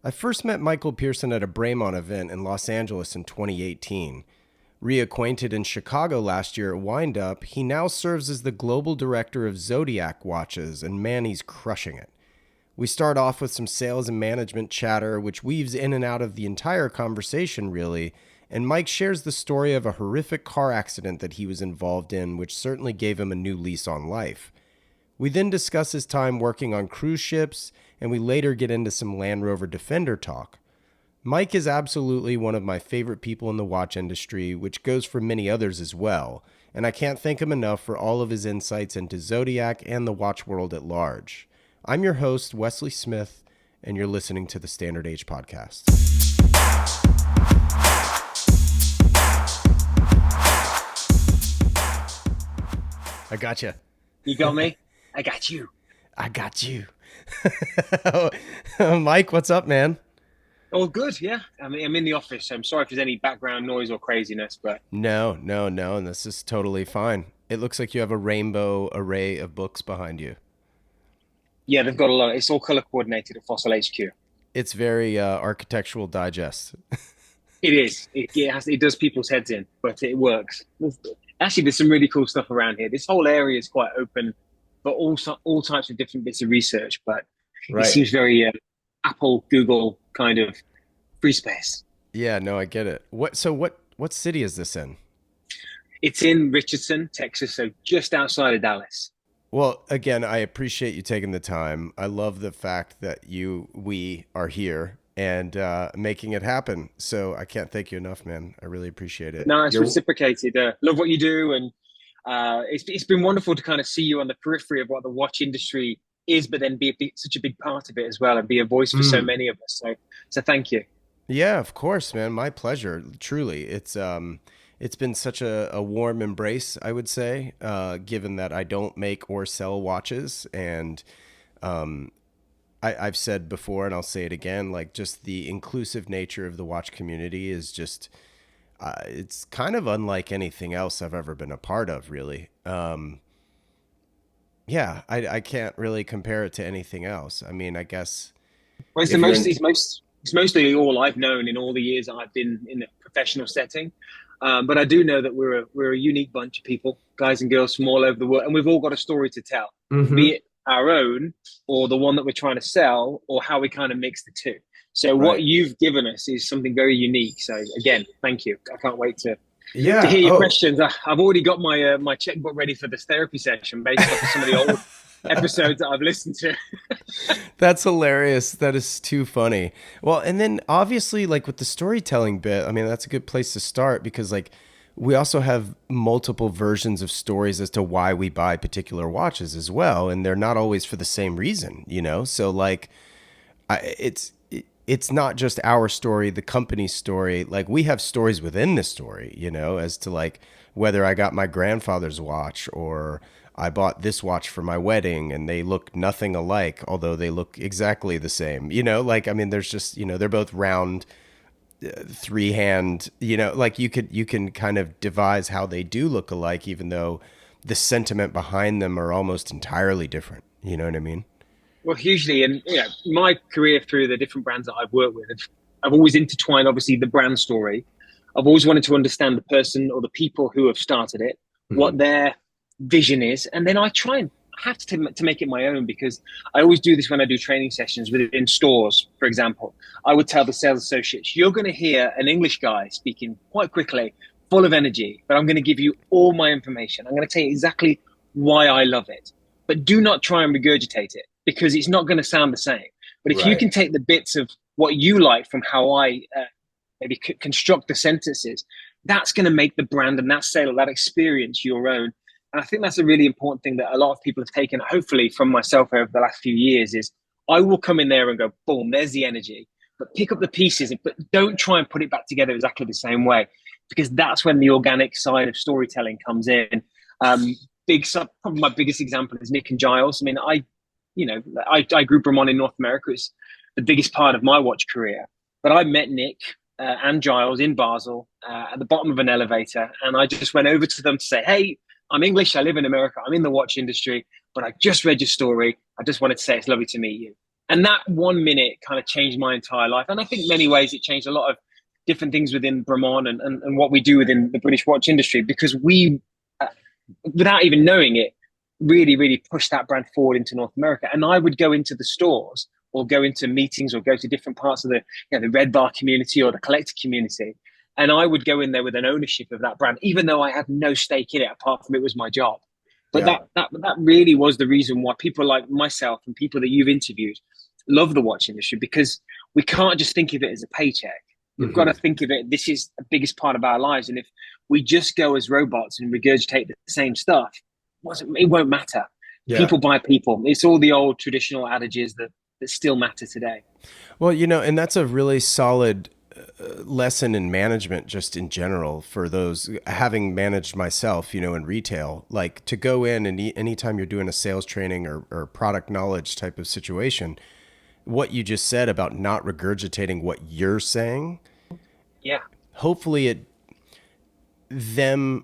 I first met Michael Pearson at a Braemon event in Los Angeles in 2018. Reacquainted in Chicago last year at Wind Up, he now serves as the global director of Zodiac watches, and man, he's crushing it. We start off with some sales and management chatter, which weaves in and out of the entire conversation, really, and Mike shares the story of a horrific car accident that he was involved in, which certainly gave him a new lease on life. We then discuss his time working on cruise ships, and we later get into some Land Rover Defender talk. Mike is absolutely one of my favorite people in the watch industry, which goes for many others as well, and I can't thank him enough for all of his insights into Zodiac and the watch world at large. I'm your host, Wesley Smith, and you're listening to the Standard Age Podcast. I gotcha. You got me? I got you. I got you. Mike, what's up, man? All good, yeah. I mean, I'm in the office, so I'm sorry if there's any background noise or craziness, but... No, and this is totally fine. It looks like you have a rainbow array of books behind you. Yeah, they've got a lot. It's all color coordinated at Fossil HQ. It's very Architectural Digest. It is. It does people's heads in, but it works. Actually, there's some really cool stuff around here. This whole area is quite open for all types of different bits of research, but Right. It seems very Apple, Google kind of free space. Yeah, no, I get it. What city is this in? It's in Richardson, Texas, so just outside of Dallas. Well, again, I appreciate you taking the time. I love the fact that we are here and making it happen. So I can't thank you enough, man. I really appreciate it. No, it's reciprocated. Love what you do, and it's been wonderful to kind of see you on the periphery of what the watch industry is, but then be such a big part of it as well, and be a voice for so many of us. So thank you. Yeah, of course, man. My pleasure. Truly, it's been such a warm embrace, I would say, given that I don't make or sell watches, and I've said before, and I'll say it again, like just the inclusive nature of the watch community is just, it's kind of unlike anything else I've ever been a part of, really. Yeah, I can't really compare it to anything else. I mean, I guess. Well, it's mostly all I've known in all the years that I've been in a professional setting. But I do know that we're a unique bunch of people, guys and girls from all over the world, and we've all got a story to tell, be it our own or the one that we're trying to sell, or how we kind of mix the two. So what you've given us is something very unique. So again, thank you. I can't wait to hear your questions. I've already got my checkbook ready for this therapy session based off some of the old episodes that I've listened to. That's hilarious. That is too funny. Well, and then obviously, like with the storytelling bit, I mean, that's a good place to start, because like we also have multiple versions of stories as to why we buy particular watches as well, and they're not always for the same reason, you know? So like it's not just our story, the company's story. Like we have stories within the story, you know, as to like whether I got my grandfather's watch or I bought this watch for my wedding and they look nothing alike, although they look exactly the same, you know, like, I mean, there's just, you know, they're both round, three hand, you know, like you can kind of devise how they do look alike, even though the sentiment behind them are almost entirely different. You know what I mean? Well, hugely. And my career through the different brands that I've worked with, I've always intertwined, obviously, the brand story. I've always wanted to understand the person or the people who have started it, what their vision is. And then I have to make it my own, because I always do this when I do training sessions within stores, for example. I would tell the sales associates, you're going to hear an English guy speaking quite quickly, full of energy, but I'm going to give you all my information. I'm going to tell you exactly why I love it. But do not try and regurgitate it, because it's not going to sound the same. But if you can take the bits of what you like from how I maybe construct the sentences, that's going to make the brand and that sale, that experience your own. And I think that's a really important thing that a lot of people have taken, hopefully, from myself over the last few years, is I will come in there and go, boom, there's the energy, but pick up the pieces, but don't try and put it back together exactly the same way, because that's when the organic side of storytelling comes in. Probably my biggest example is Nick and Giles. I mean, I grew Bremont in North America. It's the biggest part of my watch career. But I met Nick and Giles in Basel at the bottom of an elevator. And I just went over to them to say, hey, I'm English. I live in America. I'm in the watch industry. But I just read your story. I just wanted to say it's lovely to meet you. And that 1 minute kind of changed my entire life. And I think in many ways it changed a lot of different things within Bremont and what we do within the British watch industry, because we, without even knowing it, really, really pushed that brand forward into North America. And I would go into the stores or go into meetings or go to different parts of the, the Red Bar community or the collector community. And I would go in there with an ownership of that brand, even though I had no stake in it, apart from it was my job. But Yeah. that really was the reason why people like myself and people that you've interviewed love the watch industry, because we can't just think of it as a paycheck. We've got to think of it, this is the biggest part of our lives. And if we just go as robots and regurgitate the same stuff, it won't matter. Yeah. People buy people. It's all the old traditional adages that still matter today. Well, and that's a really solid lesson in management, just in general, for those having managed myself, in retail, like to go in and anytime you're doing a sales training or product knowledge type of situation, what you just said about not regurgitating what you're saying. Yeah. Hopefully them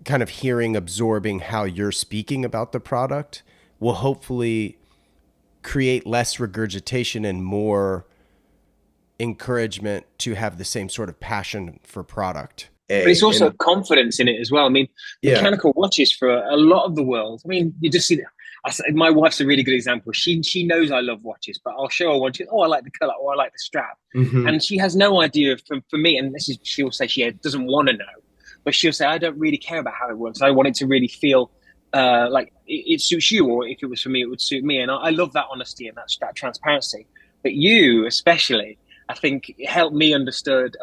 kind of absorbing how you're speaking about the product will hopefully create less regurgitation and more encouragement to have the same sort of passion for product. But it's also confidence in it as well. I mean, mechanical watches for a lot of the world. I mean, you just see my wife's a really good example. She knows I love watches, but I'll show her one. Oh, I like the color, or I like the strap, and she has no idea. For me, and she'll say she doesn't want to know, but she'll say I don't really care about how it works. I want it to really feel like it suits you, or if it was for me, it would suit me. And I love that honesty and that transparency. But you, especially, I think helped me understood.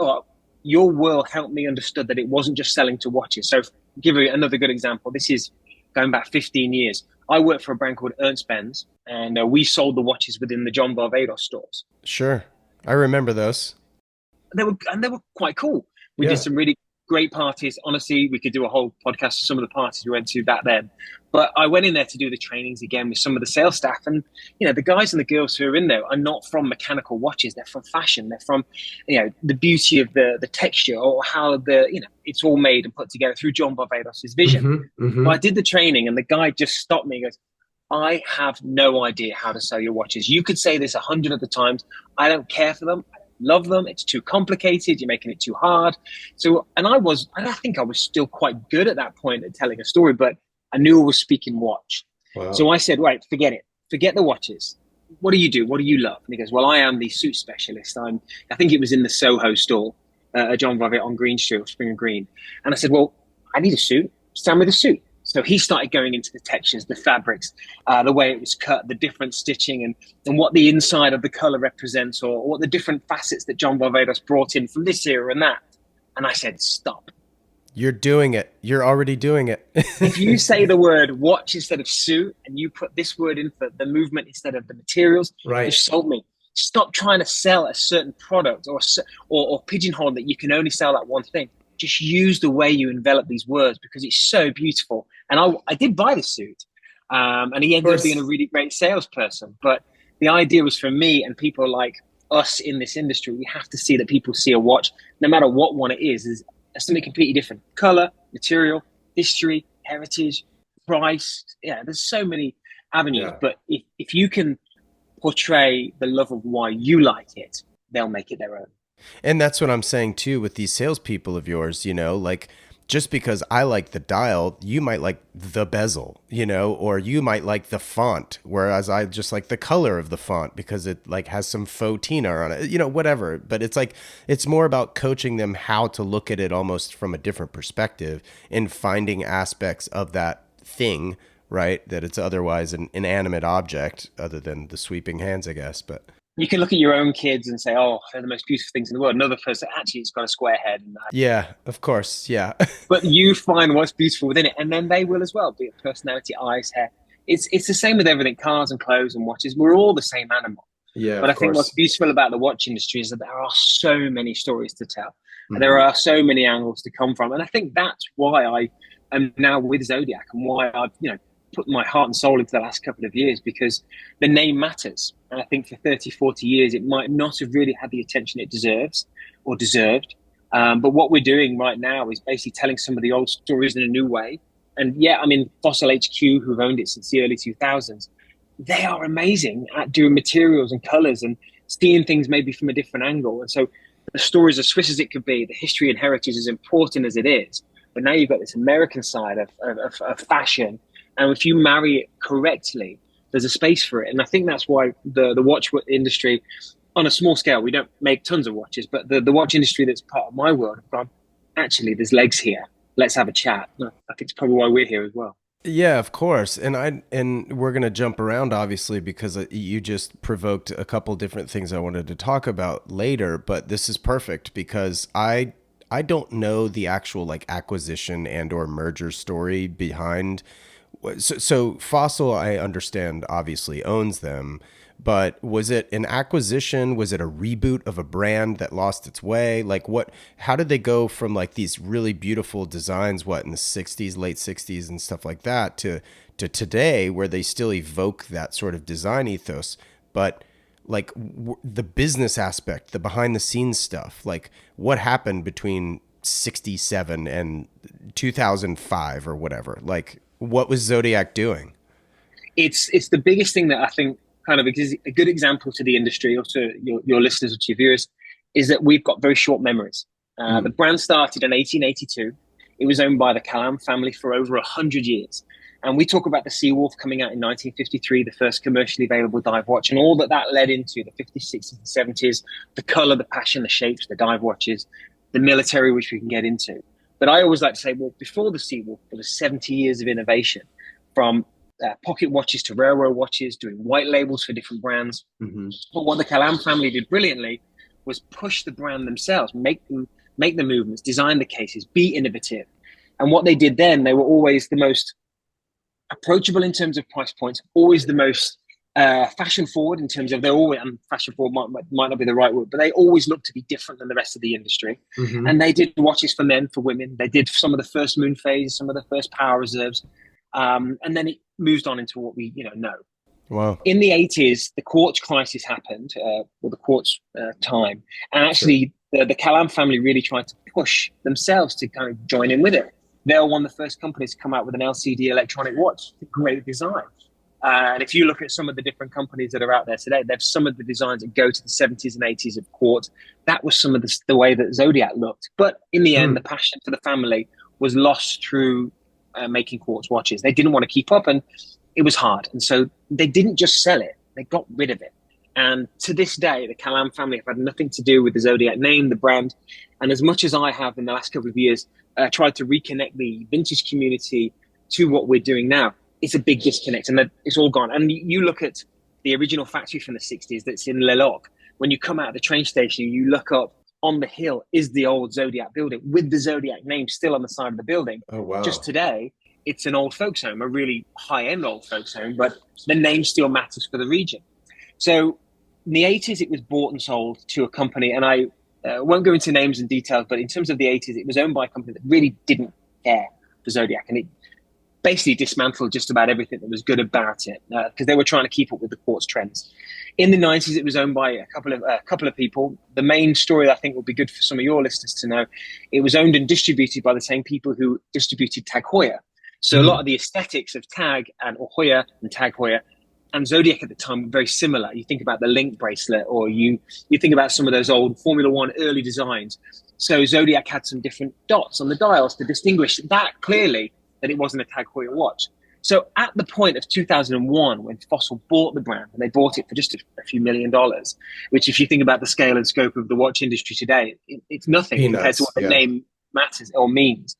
Your world helped me understood that it wasn't just selling to watches. So give you another good example. This is going back 15 years. I worked for a brand called Ernst Benz, and we sold the watches within the John Varvatos stores. Sure. I remember those. They were quite cool. We did some really great parties. Honestly, we could do a whole podcast of some of the parties we went to back then. But I went in there to do the trainings again with some of the sales staff. And, the guys and the girls who are in there are not from mechanical watches. They're from fashion. They're from, the beauty of the texture, or how it's all made and put together through John Varvatos' vision. But I did the training and the guy just stopped me and goes, I have no idea how to sell your watches. You could say this 100 other times. I don't care for them. Love them. It's too complicated. You're making it too hard. So, and I think I was still quite good at that point at telling a story, but I knew I was speaking watch. Wow. So I said, right, forget it. Forget the watches. What do you do? What do you love? And he goes, well, I am the suit specialist. I think it was in the Soho store, John Varvatos on Green Street, or Spring and Green. And I said, well, I need a suit. Stand with a suit. So he started going into the textures, the fabrics, the way it was cut, the different stitching, and what the inside of the color represents, or what the different facets that John Varvatos brought in from this era and that. And I said, stop. You're doing it. You're already doing it. If you say the word watch instead of suit, and you put this word in for the movement instead of the materials, right, you've sold me. Stop trying to sell a certain product or pigeonhole that you can only sell that one thing. Just use the way you envelop these words, because it's so beautiful. And I did buy the suit, and he ended up being a really great salesperson. But the idea was for me and people like us in this industry, we have to see that people see a watch, no matter what one it is something completely different. Color, material, history, heritage, price. Yeah, there's so many avenues. Yeah. But if you can portray the love of why you like it, they'll make it their own. And that's what I'm saying too with these salespeople of yours, like just because I like the dial, you might like the bezel, or you might like the font, whereas I just like the color of the font because it like has some faux tina on it, whatever. But it's like, it's more about coaching them how to look at it almost from a different perspective and finding aspects of that thing, right? That it's otherwise an inanimate object other than the sweeping hands, I guess. But you can look at your own kids and say, oh, they're the most beautiful things in the world. Another person, actually, it's got a square head. Yeah, of course. Yeah. But you find what's beautiful within it, and then they will as well, be it personality, eyes, hair. It's the same with everything, cars and clothes and watches. We're all the same animal. Yeah. But I think what's beautiful about the watch industry is that there are so many stories to tell. Mm-hmm. There are so many angles to come from. And I think that's why I am now with Zodiac, and why I've, put my heart and soul into the last couple of years, because the name matters. And I think for 30, 40 years, it might not have really had the attention it deserves or deserved. But what we're doing right now is basically telling some of the old stories in a new way. And Fossil HQ, who've owned it since the early 2000s, they are amazing at doing materials and colors and seeing things maybe from a different angle. And so the story is as Swiss as it could be. The history and heritage is important as it is. But now you've got this American side of fashion. And if you marry it correctly, there's a space for it. And I think that's why the watch industry, on a small scale, we don't make tons of watches, but the watch industry that's part of my world, I've gone, actually, there's legs here. Let's have a chat. I think it's probably why we're here as well. Yeah, of course. And we're going to jump around obviously because you just provoked a couple different things I wanted to talk about later, but this is perfect because I don't know the actual like acquisition and or merger story behind. So Fossil, I understand obviously owns them, but was it an acquisition? Was it a reboot of a brand that lost its way? Like what, how did they go from like these really beautiful designs, what in the 60s, late 60s and stuff like that to today where they still evoke that sort of design ethos, but like the business aspect, the behind the scenes stuff, like what happened between 67 and 2005 or whatever? Like what was Zodiac doing? It's the biggest thing that I think kind of is a good example to the industry or to your listeners or to your viewers is that we've got very short memories. The brand started in 1882. It was owned by the Calam family for over 100 years. And we talk about the Seawolf coming out in 1953, the first commercially available dive watch, and all that that led into the 50s, 60s, and 70s, the color, the passion, the shapes, the dive watches, the military, which we can get into. But I always like to say, well, before the Seawolf, there was 70 years of innovation from pocket watches to railroad watches, doing white labels for different brands. Mm-hmm. But what the Calam family did brilliantly was push the brand themselves, make the movements, design the cases, be innovative. And what they did then, they were always the most approachable in terms of price points, always the most fashion forward in terms of they're always, and fashion forward might not be the right word, but they always look to be different than the rest of the industry. Mm-hmm. And they did watches for men, for women. They did some of the first moon phases, some of the first power reserves. And then it moved on into what we know. Wow. In the 80s, the quartz crisis happened, or the quartz time. And actually, the Calam family really tried to push themselves to kind of join in with it. They were one of the first companies to come out with an LCD electronic watch. Great design. And if you look at some of the different companies that are out there today, they've some of the designs that go to the 70s and 80s of quartz. That was some of the way that Zodiac looked. But in the end, the passion for the family was lost through making quartz watches. They didn't want to keep up, and it was hard. And so they didn't just sell it, they got rid of it. And to this day, the Calam family have had nothing to do with the Zodiac name, the brand. And as much as I have in the last couple of years tried to reconnect the vintage community to what we're doing now, it's a big disconnect, and it's all gone. And you look at the original factory from the 60s that's in Le Loc. When you come out of the train station, you look up, on the hill is the old Zodiac building with the Zodiac name still on the side of the building. Oh, wow. Just today, it's an old folks home, a really high-end old folks home, but the name still matters for the region. So in the 80s, it was bought and sold to a company, and I won't go into names and details, but in terms of the 80s, it was owned by a company that really didn't care for Zodiac, and it basically dismantled just about everything that was good about it because they were trying to keep up with the quartz trends. In the 90s, it was owned by a couple of people. The main story I think will be good for some of your listeners to know, it was owned and distributed by the same people who distributed Tag Heuer. So a lot of the aesthetics of Tag and Heuer and Tag Heuer and Zodiac at the time were very similar. You think about the link bracelet, or you think about some of those old Formula One early designs. So Zodiac had some different dots on the dials to distinguish that clearly that it wasn't a Tag Heuer watch. So at the point of 2001, when Fossil bought the brand, and they bought it for just a few $1 million, which if you think about the scale and scope of the watch industry today, it's nothing compared to what the name matters or means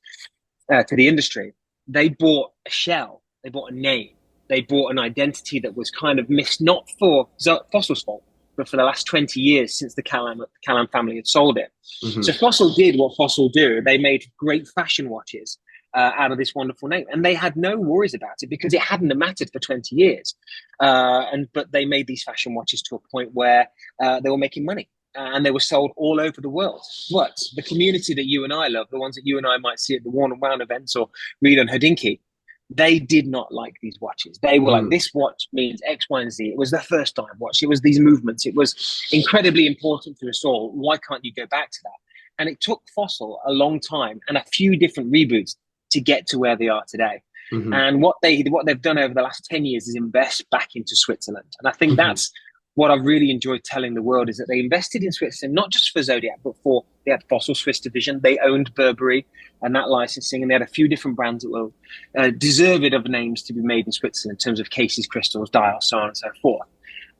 to the industry. They bought a shell, they bought a name, they bought an identity that was kind of missed, not for Fossil's fault, but for the last 20 years since the Calam family had sold it. Mm-hmm. So Fossil did what Fossil do. They made great fashion watches out of this wonderful name. And they had no worries about it because it hadn't mattered for 20 years. But they made these fashion watches to a point where they were making money. And they were sold all over the world. But the community that you and I love, the ones that you and I might see at the Worn and Wound events or read on Hodinkee, they did not like these watches. They were like, this watch means X, Y, and Z. It was their first dive watch. It was these movements. It was incredibly important to us all. Why can't you go back to that? And it took Fossil a long time and a few different reboots to get to where they are today. Hmm. And what they've done over the last 10 years is invest back into Switzerland. And I think that's what I've really enjoyed telling the world, is that they invested in Switzerland, not just for Zodiac, but they had Fossil Swiss division. They owned Burberry and that licensing, and they had a few different brands that were deserved of names to be made in Switzerland in terms of cases, crystals, dials, so on and so forth.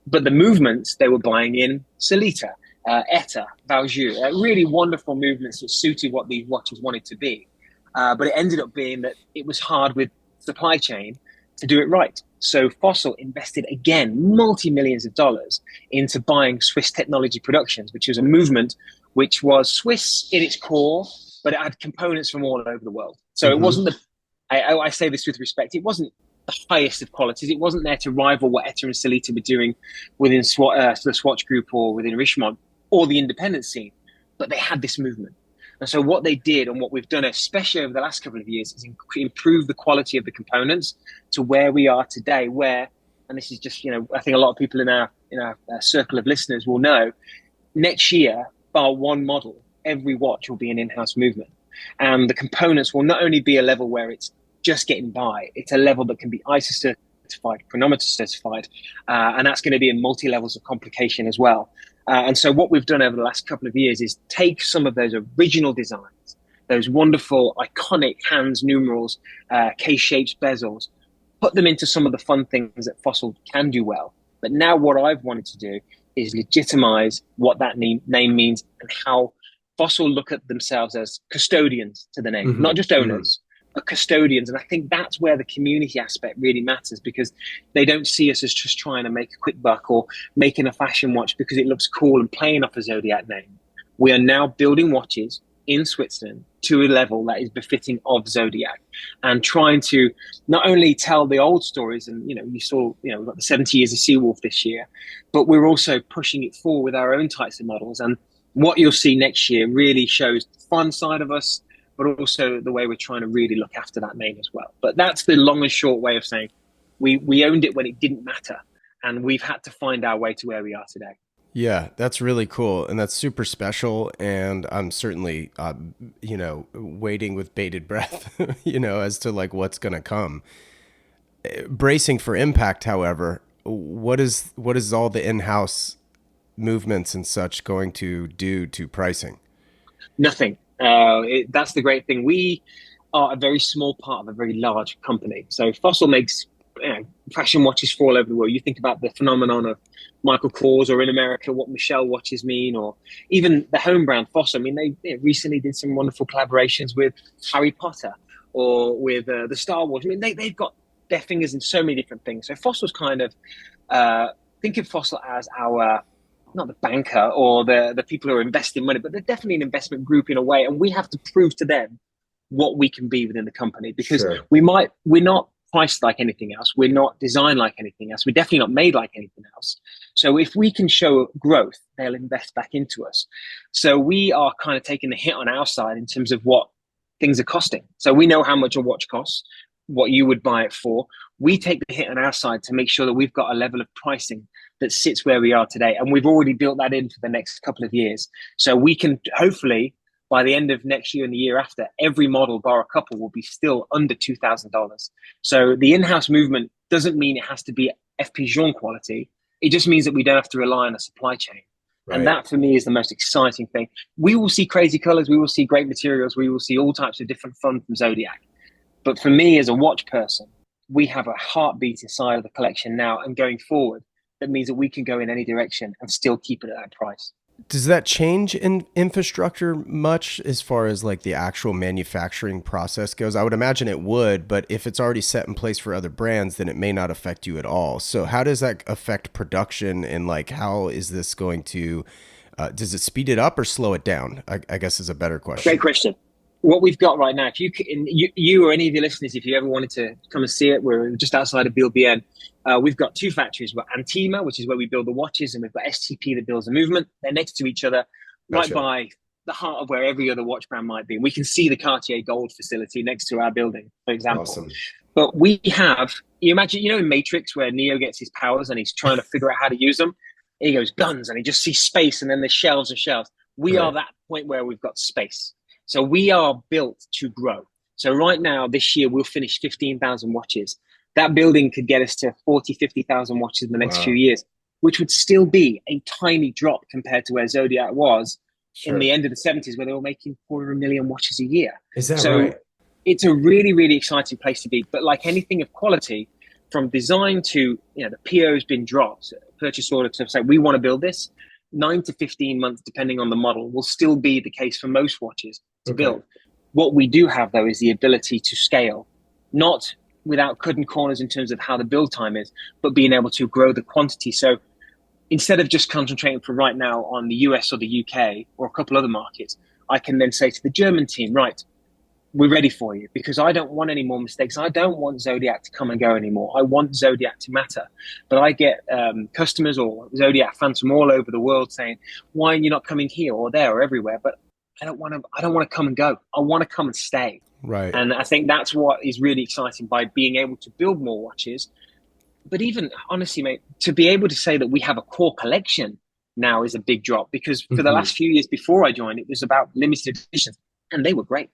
But the movements, they were buying in Solita, Etta, Valjoux, really wonderful movements that suited what these watches wanted to be. But it ended up being that it was hard with supply chain to do it right. So Fossil invested again multi-millions of dollars into buying Swiss Technology Productions, which was a movement which was Swiss in its core, but it had components from all over the world. So it wasn't I say this with respect, it wasn't the highest of qualities. It wasn't there to rival what Etta and Solita were doing within the Swatch Group or within Richemont or the independent scene, but they had this movement. And so what they did, and what we've done, especially over the last couple of years, is improve the quality of the components to where we are today, where, and this is just, I think a lot of people in our circle of listeners will know, next year, bar one model, every watch will be an in-house movement. And the components will not only be a level where it's just getting by, it's a level that can be ISO certified, chronometer certified, and that's going to be in multi-levels of complication as well. And so what we've done over the last couple of years is take some of those original designs, those wonderful, iconic hands, numerals, K-shapes, bezels, put them into some of the fun things that Fossil can do well. But now what I've wanted to do is legitimize what that name means and how Fossil look at themselves as custodians to the name, not just owners, but custodians. And I think that's where the community aspect really matters, because they don't see us as just trying to make a quick buck or making a fashion watch because it looks cool and playing off a Zodiac name. We are now building watches in Switzerland to a level that is befitting of Zodiac, and trying to not only tell the old stories, and you saw we've got the 70 years of Seawolf this year, but we're also pushing it forward with our own types of models. And what you'll see next year really shows the fun side of us, but also the way we're trying to really look after that name as well. But that's the long and short way of saying we owned it when it didn't matter, and we've had to find our way to where we are today. Yeah, that's really cool. And that's super special. And I'm certainly, waiting with bated breath, as to like what's going to come. Bracing for impact, however, what is all the in-house movements and such going to do to pricing? Nothing. That's the great thing. We are a very small part of a very large company. So Fossil makes fashion watches for all over the world. You think about the phenomenon of Michael Kors, or in America, what Michelle watches mean, or even the home brand Fossil. I mean, they recently did some wonderful collaborations with Harry Potter or with the Star Wars. I mean, they've got their fingers in so many different things. So Fossil's kind of, think of Fossil as our, not the banker or the people who are investing money, but they're definitely an investment group in a way. And we have to prove to them what we can be within the company, because we're not priced like anything else. We're not designed like anything else. We're definitely not made like anything else. So if we can show growth, they'll invest back into us. So we are kind of taking the hit on our side in terms of what things are costing. So we know how much a watch costs, what you would buy it for. We take the hit on our side to make sure that we've got a level of pricing that sits where we are today. And we've already built that in for the next couple of years. So we can hopefully, by the end of next year and the year after, every model, bar a couple, will be still under $2,000. So the in-house movement doesn't mean it has to be FP Journe quality. It just means that we don't have to rely on a supply chain. Right. And that, for me, is the most exciting thing. We will see crazy colors. We will see great materials. We will see all types of different fun from Zodiac. But for me, as a watch person, we have a heartbeat inside of the collection now, and going forward, that means that we can go in any direction and still keep it at that price. Does that change in infrastructure much as far as like the actual manufacturing process goes? I would imagine it would, but if it's already set in place for other brands, then it may not affect you at all. So how does that affect production, and like how is this going to, does it speed it up or slow it down? I guess is a better question. Great question. What we've got right now, if you or any of your listeners, if you ever wanted to come and see it, we're just outside of Biel-Bienne. We've got two factories. We've got Antima, which is where we build the watches, and we've got STP that builds the movement. They're next to each other, right by the heart of where every other watch brand might be. We can see the Cartier Gold facility next to our building, for example. Awesome. But we have, you imagine, in Matrix where Neo gets his powers and he's trying to figure out how to use them. He goes guns, and he just sees space, and then there's shelves and shelves. We are that point where we've got space. So we are built to grow. So right now, this year, we'll finish 15,000 watches. That building could get us to 40, 50,000 watches in the next few Wow. years, which would still be a tiny drop compared to where Zodiac was in the Sure. end of the 70s, where they were making 250,000 watches a year. Is that So right? it's a really, really exciting place to be. But like anything of quality, from design to, the PO has been dropped, purchase order to say, we want to build this, 9 to 15 months, depending on the model, will still be the case for most watches to Okay. build. What we do have, though, is the ability to scale, not without cutting corners in terms of how the build time is, but being able to grow the quantity. So instead of just concentrating for right now on the US or the UK or a couple other markets, I can then say to the German team, right, we're ready for you, because I don't want any more mistakes. I don't want Zodiac to come and go anymore. I want Zodiac to matter. But I get customers or Zodiac fans from all over the world saying, why are you not coming here or there or everywhere? But I don't want to. I don't want to come and go. I want to come and stay. Right. And I think that's what is really exciting by being able to build more watches. But even honestly, mate, to be able to say that we have a core collection now is a big drop, because for the Hmm. last few years before I joined, it was about limited editions, and they were great.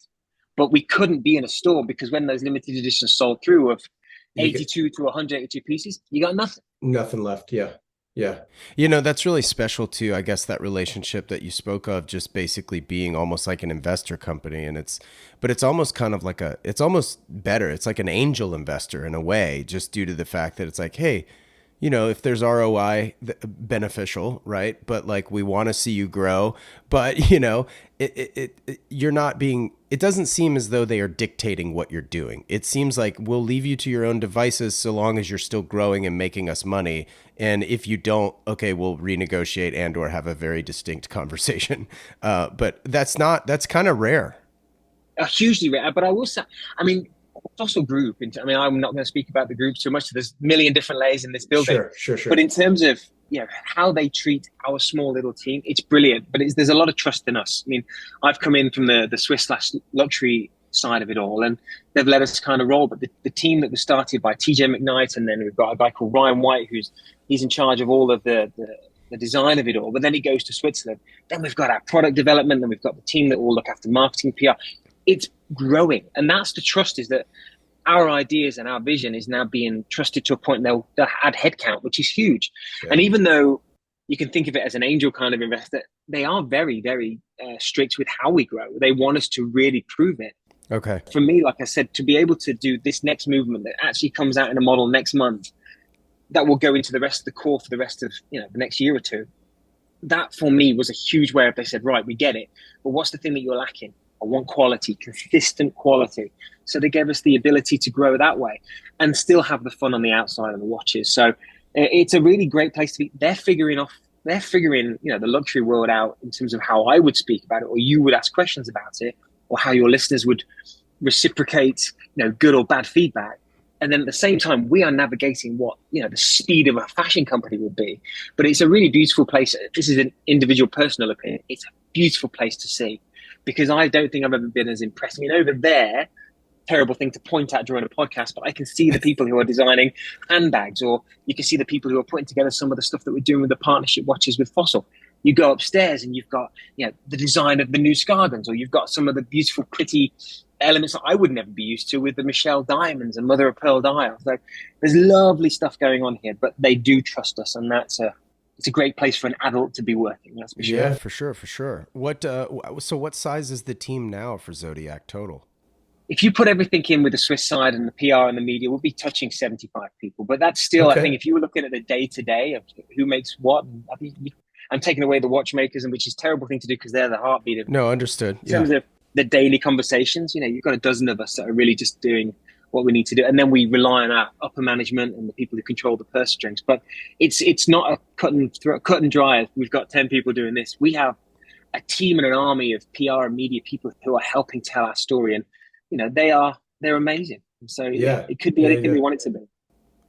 But we couldn't be in a store, because when those limited editions sold through of You get 82 to 182 pieces, you got nothing. nothing left. Yeah. Yeah. That's really special too. I guess that relationship that you spoke of, just basically being almost like an investor company. But it's almost kind of like it's almost better. It's like an angel investor in a way, just due to the fact that it's like, hey, if there's ROI beneficial, right? But like, we want to see you grow, but you're not being, it doesn't seem as though they are dictating what you're doing. It seems like we'll leave you to your own devices so long as you're still growing and making us money. And if you don't, okay, we'll renegotiate and or have a very distinct conversation. But that's kind of rare. Hugely rare. But I will say, I mean, Fossil Group, I mean, I'm not going to speak about the group too much. So there's a million different layers in this building. Sure, sure, But sure. in terms of how they treat our small little team, it's brilliant. But there's a lot of trust in us. I mean, I've come in from the Swiss slash luxury side of it all, and they've let us kind of roll. But the team that was started by TJ McKnight, and then we've got a guy called Ryan White, he's in charge of all of the design of it all. But then it goes to Switzerland. Then we've got our product development, then we've got the team that will look after marketing, PR. It's growing, and that's the trust, is that our ideas and our vision is now being trusted to a point they'll add headcount, which is huge. Yeah. And even though you can think of it as an angel kind of investor, they are very, very strict with how we grow. They want us to really prove it. Okay. For me, like I said, to be able to do this next movement that actually comes out in a model next month, that will go into the rest of the core for the rest of the next year or two. That for me was a huge way of, they said, right, we get it, but what's the thing that you're lacking? I want quality, consistent quality. So they gave us the ability to grow that way and still have the fun on the outside of the watches. So it's a really great place to be. They're figuring the luxury world out in terms of how I would speak about it, or you would ask questions about it, or how your listeners would reciprocate, good or bad feedback. And then at the same time, we are navigating what, the speed of a fashion company would be. But it's a really beautiful place. This is an individual personal opinion. It's a beautiful place to see, because I don't think I've ever been as impressed. I mean, over there, terrible thing to point at during a podcast, but I can see the people who are designing handbags, or you can see the people who are putting together some of the stuff that we're doing with the partnership watches with Fossil. You go upstairs and you've got, the design of the new Scargans, or you've got some of the beautiful, pretty elements that I would never be used to with the Michelle diamonds and mother of pearl dials. So there's lovely stuff going on here, but they do trust us, and it's a great place for an adult to be working. That's for sure. Yeah, for sure, for sure. What size is the team now for Zodiac total? If you put everything in with the Swiss side and the PR and the media, we'll be touching 75 people. But that's still, I think, Okay. if you were looking at the day to day of who makes what, I think I'm taking away the watchmakers, and which is a terrible thing to do, because they're the heartbeat of, No, understood. in Yeah. terms of the daily conversations. You've got a dozen of us that are really just doing what we need to do, and then we rely on our upper management and the people who control the purse strings. But it's not a cut and dry. We've got 10 people doing this. We have a team and an army of PR and media people who are helping tell our story, and they're amazing. So Yeah. it could be Yeah, anything yeah. we want it to be.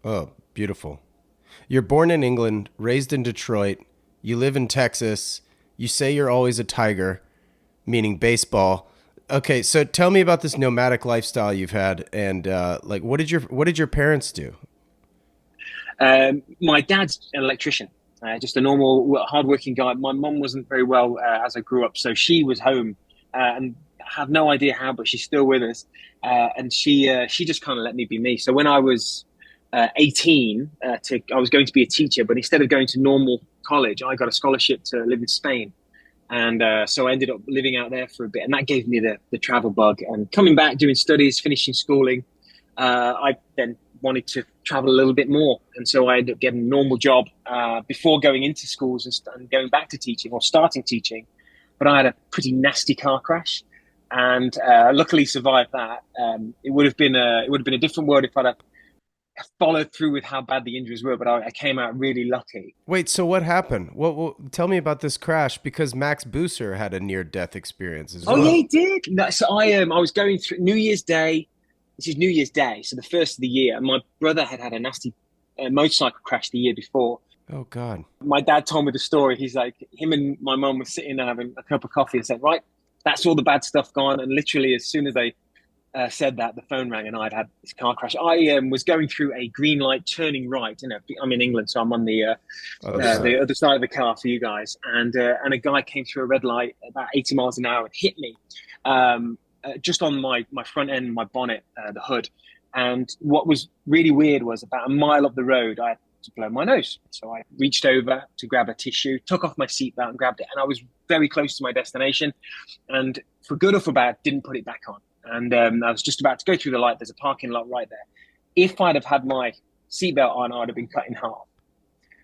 Oh, beautiful. You're born in England, raised in Detroit. You live in Texas. You say you're always a tiger, meaning baseball. Okay, so tell me about this nomadic lifestyle you've had, and like, what did your parents do? My dad's an electrician, just a normal, hardworking guy. My mum wasn't very well as I grew up, so she was home, and have no idea how, but she's still with us. And she just kind of let me be me. So when I was 18, I was going to be a teacher, but instead of going to normal college, I got a scholarship to live in Spain. And so I ended up living out there for a bit, and that gave me the travel bug. And coming back, doing studies, finishing schooling, I then wanted to travel a little bit more. And so I ended up getting a normal job before going into schools and going back to teaching or starting teaching. But I had a pretty nasty car crash, and luckily survived that. It would have been a different world if I'd have followed through with how bad the injuries were, but I came out really lucky. Wait, so what happened? Tell me about this crash, because Max Busser had a near-death experience as well. Oh yeah, he did. No, so I was going through New Year's Day. This is New Year's Day, so the first of the year. My brother had a nasty motorcycle crash the year before. Oh God. My dad told me the story. He's like, him and my mum were sitting there having a cup of coffee and said, right, that's all the bad stuff gone. And literally as soon as they said that, the phone rang and I'd had this car crash. I was going through a green light, turning right. You know, I'm in England, so I'm on the other side of the car for you guys. And a guy came through a red light about 80 miles an hour and hit me just on my front end, my bonnet, the hood. And what was really weird was about a mile up the road, I had to blow my nose. So I reached over to grab a tissue, took off my seatbelt and grabbed it. And I was very close to my destination. And for good or for bad, didn't put it back on. And I was just about to go through the light. There's a parking lot right there. If I'd have had my seatbelt on, I'd have been cut in half.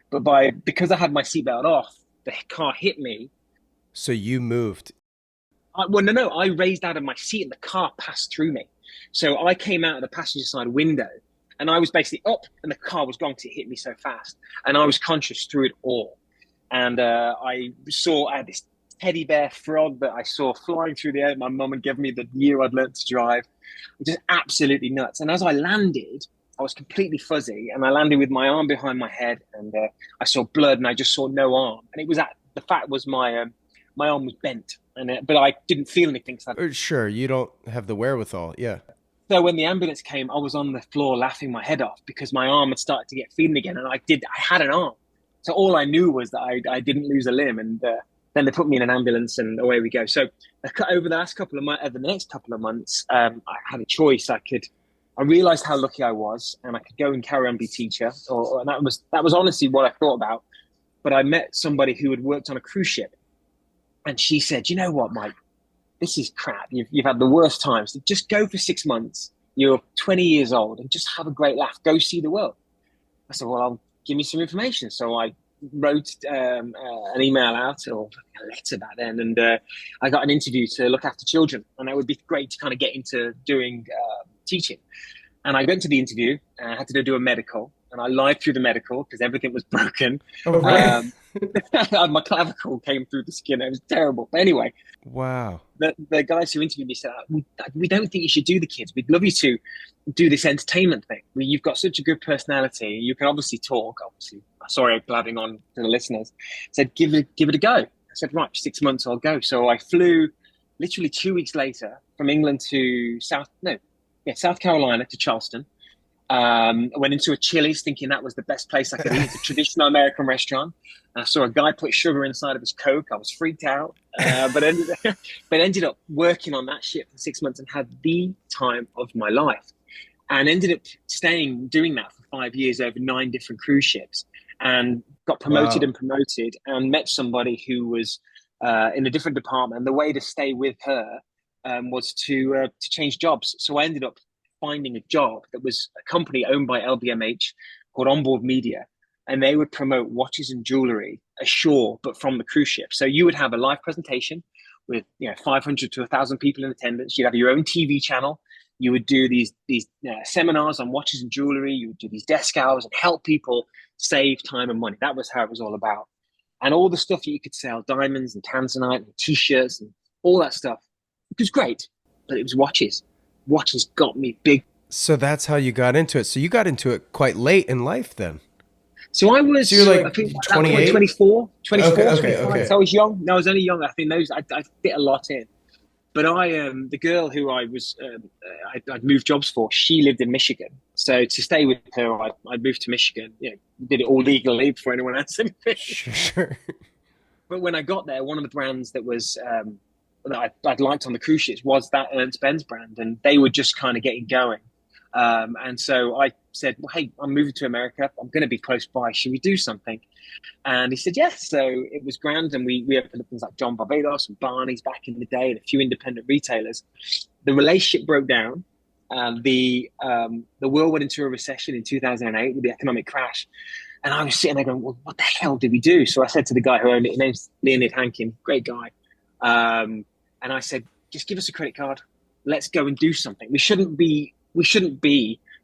But because I had my seatbelt off, the car hit me. So you moved? No. I raised out of my seat and the car passed through me. So I came out of the passenger side window and I was basically up and the car was gone because it hit me so fast. And I was conscious through it all. And I had this teddy bear frog that I saw flying through the air. My mum had given me the year I'd learned to drive. Just absolutely nuts. And as I landed, I was completely fuzzy and I landed with my arm behind my head and I saw blood and I just saw no arm. And the fact was my arm was bent, but I didn't feel anything. Sure, you don't have the wherewithal, yeah. So when the ambulance came, I was on the floor laughing my head off because my arm had started to get feeling again. And I had an arm. So all I knew was that I didn't lose a limb. And then they put me in an ambulance and away we go. So over the next couple of months, I had a choice. I realized how lucky I was and I could go and carry on be teacher. And that was honestly what I thought about. But I met somebody who had worked on a cruise ship. And she said, you know what, Mike, this is crap. You've had the worst times. So just go for 6 months. You're 20 years old and just have a great laugh. Go see the world. I said, well, give me some information. So I wrote an email out, or a letter back then, and I got an interview to look after children. And it would be great to kind of get into doing teaching. And I went to the interview and I had to do a medical. And I lied through the medical because everything was broken. Oh, really? My clavicle came through the skin. It was terrible. But anyway, wow. The guys who interviewed me said, we don't think you should do the kids. We'd love you to do this entertainment thing. You've got such a good personality. You can obviously talk. Obviously, sorry, I'm blabbing on to the listeners. Said, give it a go. I said, right, 6 months, I'll go. So I flew literally 2 weeks later from England to South Carolina to Charleston. I went into a Chili's thinking that was the best place I could eat. It's a traditional American restaurant. I saw a guy put sugar inside of his Coke. I was freaked out, but ended up working on that ship for 6 months and had the time of my life. And ended up doing that for 5 years over 9 different cruise ships, and got promoted and met somebody who was in a different department. And the way to stay with her was to change jobs. So I ended up finding a job that was a company owned by LVMH called Onboard Media, and they would promote watches and jewelry ashore, but from the cruise ship. So you would have a live presentation with 500 to 1,000 people in attendance. You'd have your own TV channel. You would do these seminars on watches and jewelry. You would do these desk hours and help people save time and money. That was how it was all about. And all the stuff that you could sell, diamonds and tanzanite and T-shirts and all that stuff, it was great, but it was watches. Watches got me big. So that's how you got into it. So you got into it quite late in life then. So I was, so you're like I think 28? 24, Okay. So I was young. No, I was only young. I think I fit a lot in. But the girl who I'd moved jobs for, she lived in Michigan. So to stay with her, I moved to Michigan. Did it all legally before anyone else. Sure. But when I got there, one of the brands that was that I'd liked on the cruise ships was that Ernst Benz brand, and they were just kind of getting going. And so I said, well, hey, I'm moving to America. I'm going to be close by. Should we do something? And he said, yes. So it was grand. And we opened up things like John Barbados and Barney's back in the day and a few independent retailers. The relationship broke down. The world went into a recession in 2008 with the economic crash. And I was sitting there going, well, what the hell did we do? So I said to the guy who owned it, his name's Leonid Hankin, great guy. And I said, just give us a credit card. Let's go and do something. We shouldn't be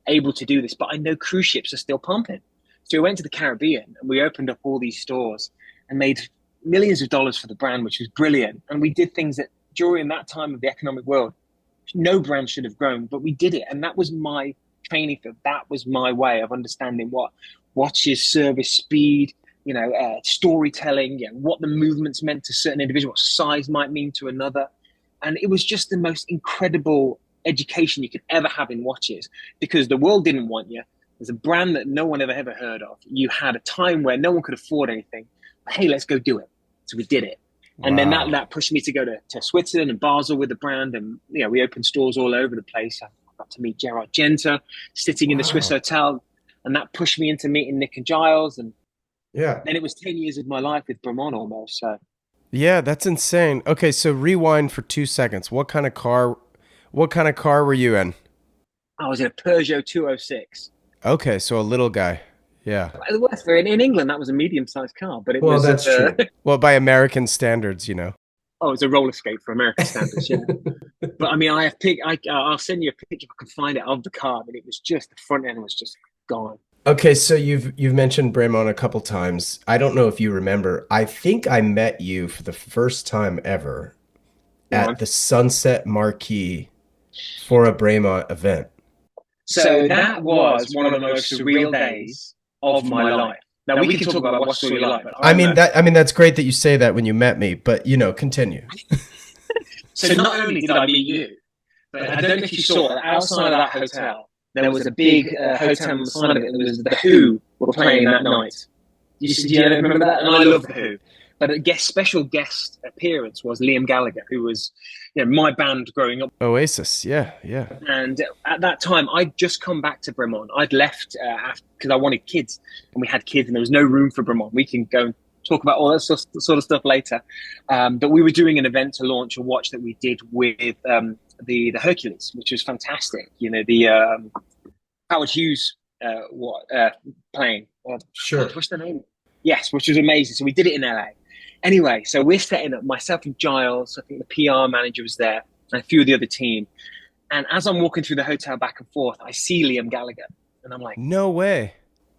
able to do this, but I know cruise ships are still pumping. So we went to the Caribbean and we opened up all these stores and made millions of dollars for the brand, which was brilliant. And we did things that during that time of the economic world, no brand should have grown, but we did it. And that was my training field. That was my way of understanding what watches, service, speed, storytelling, what the movements meant to certain individuals, what size might mean to another. And it was just the most incredible education you could ever have in watches, because the world didn't want you. There's a brand that no one ever heard of. You had a time where no one could afford anything. Hey, let's go do it. So we did it. And then that pushed me to go to Switzerland and Basel with the brand. And, we opened stores all over the place. I got to meet Gerard Genter sitting in the Swiss hotel. And that pushed me into meeting Nick and Giles. And then it was 10 years of my life with Bremont almost. So. Yeah, that's insane. Okay, so rewind for 2 seconds. What kind of car were you in? I was in a Peugeot 206. Okay, so a little guy. Yeah. In England, that was a medium-sized car, but it was. That's true. Well, by American standards, Oh, it's a roller skate for American standards, yeah. But I mean, I'll send you a picture if I can find it of the car, but it was just, the front end was just gone. Okay, so you've mentioned Bremont a couple times. I don't know if you remember. I think I met you for the first time ever at the Sunset Marquee for a Bremont event. So that was one of the most surreal days of my life. Now we can talk about what surreal life. I mean that's great that you say that when you met me, but continue. So not only did I meet you, but I don't know if you saw that outside of that hotel, there was a big hotel on the side of it. There was the Who were playing that night. Do you remember that? And I love the Who. But a special guest appearance was Liam Gallagher, who was, my band growing up. Oasis, yeah. And at that time, I'd just come back to Bremont. I'd left because I wanted kids, and we had kids, and there was no room for Bremont. We can go and talk about all that sort of stuff later. But we were doing an event to launch a watch that we did with the Hercules, which was fantastic. The Howard Hughes playing. Sure. What's the name? Yes, which was amazing. So we did it in LA. Anyway, so we're setting up, myself and Giles, I think the PR manager was there, and a few of the other team. And as I'm walking through the hotel back and forth, I see Liam Gallagher. And I'm like, no way.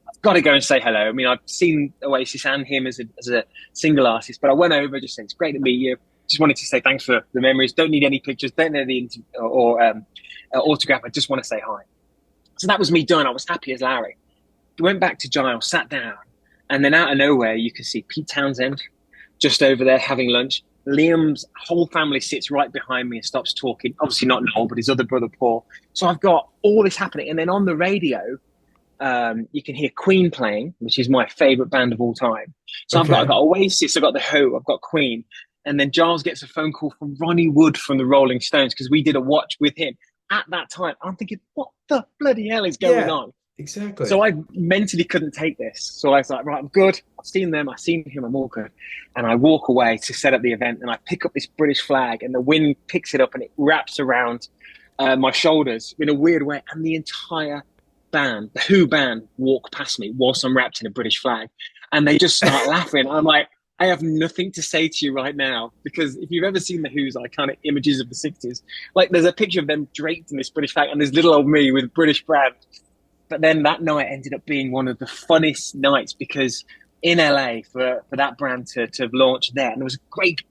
I've got to go and say hello. I mean, I've seen Oasis and him as a single artist, but I went over, just said, it's great to meet you. Just wanted to say thanks for the memories. Don't need any pictures, don't need any autograph. I just want to say hi. So that was me done. I was happy as Larry. Went back to Giles, sat down, and then out of nowhere, you could see Pete Townsend just over there having lunch. Liam's whole family sits right behind me and stops talking. Obviously not Noel, but his other brother, Paul. So I've got all this happening. And then on the radio, you can hear Queen playing, which is my favorite band of all time. So I've got Oasis, I've got The Who, I've got Queen. And then Giles gets a phone call from Ronnie Wood from the Rolling Stones, because we did a watch with him. At that time, I'm thinking, what the bloody hell is going on? Exactly. So I mentally couldn't take this. So I was like, right, I'm good. I've seen them. I've seen him. I'm all good. And I walk away to set up the event, and I pick up this British flag, and the wind picks it up and it wraps around my shoulders in a weird way. And the entire band, the Who band, walk past me whilst I'm wrapped in a British flag. And they just start laughing. I'm like, I have nothing to say to you right now, because if you've ever seen the Who's iconic images of the 60s, like there's a picture of them draped in this British flag, and there's little old me with British brand. But then that night ended up being one of the funnest nights, because in LA for that brand to have launched there, and there was a great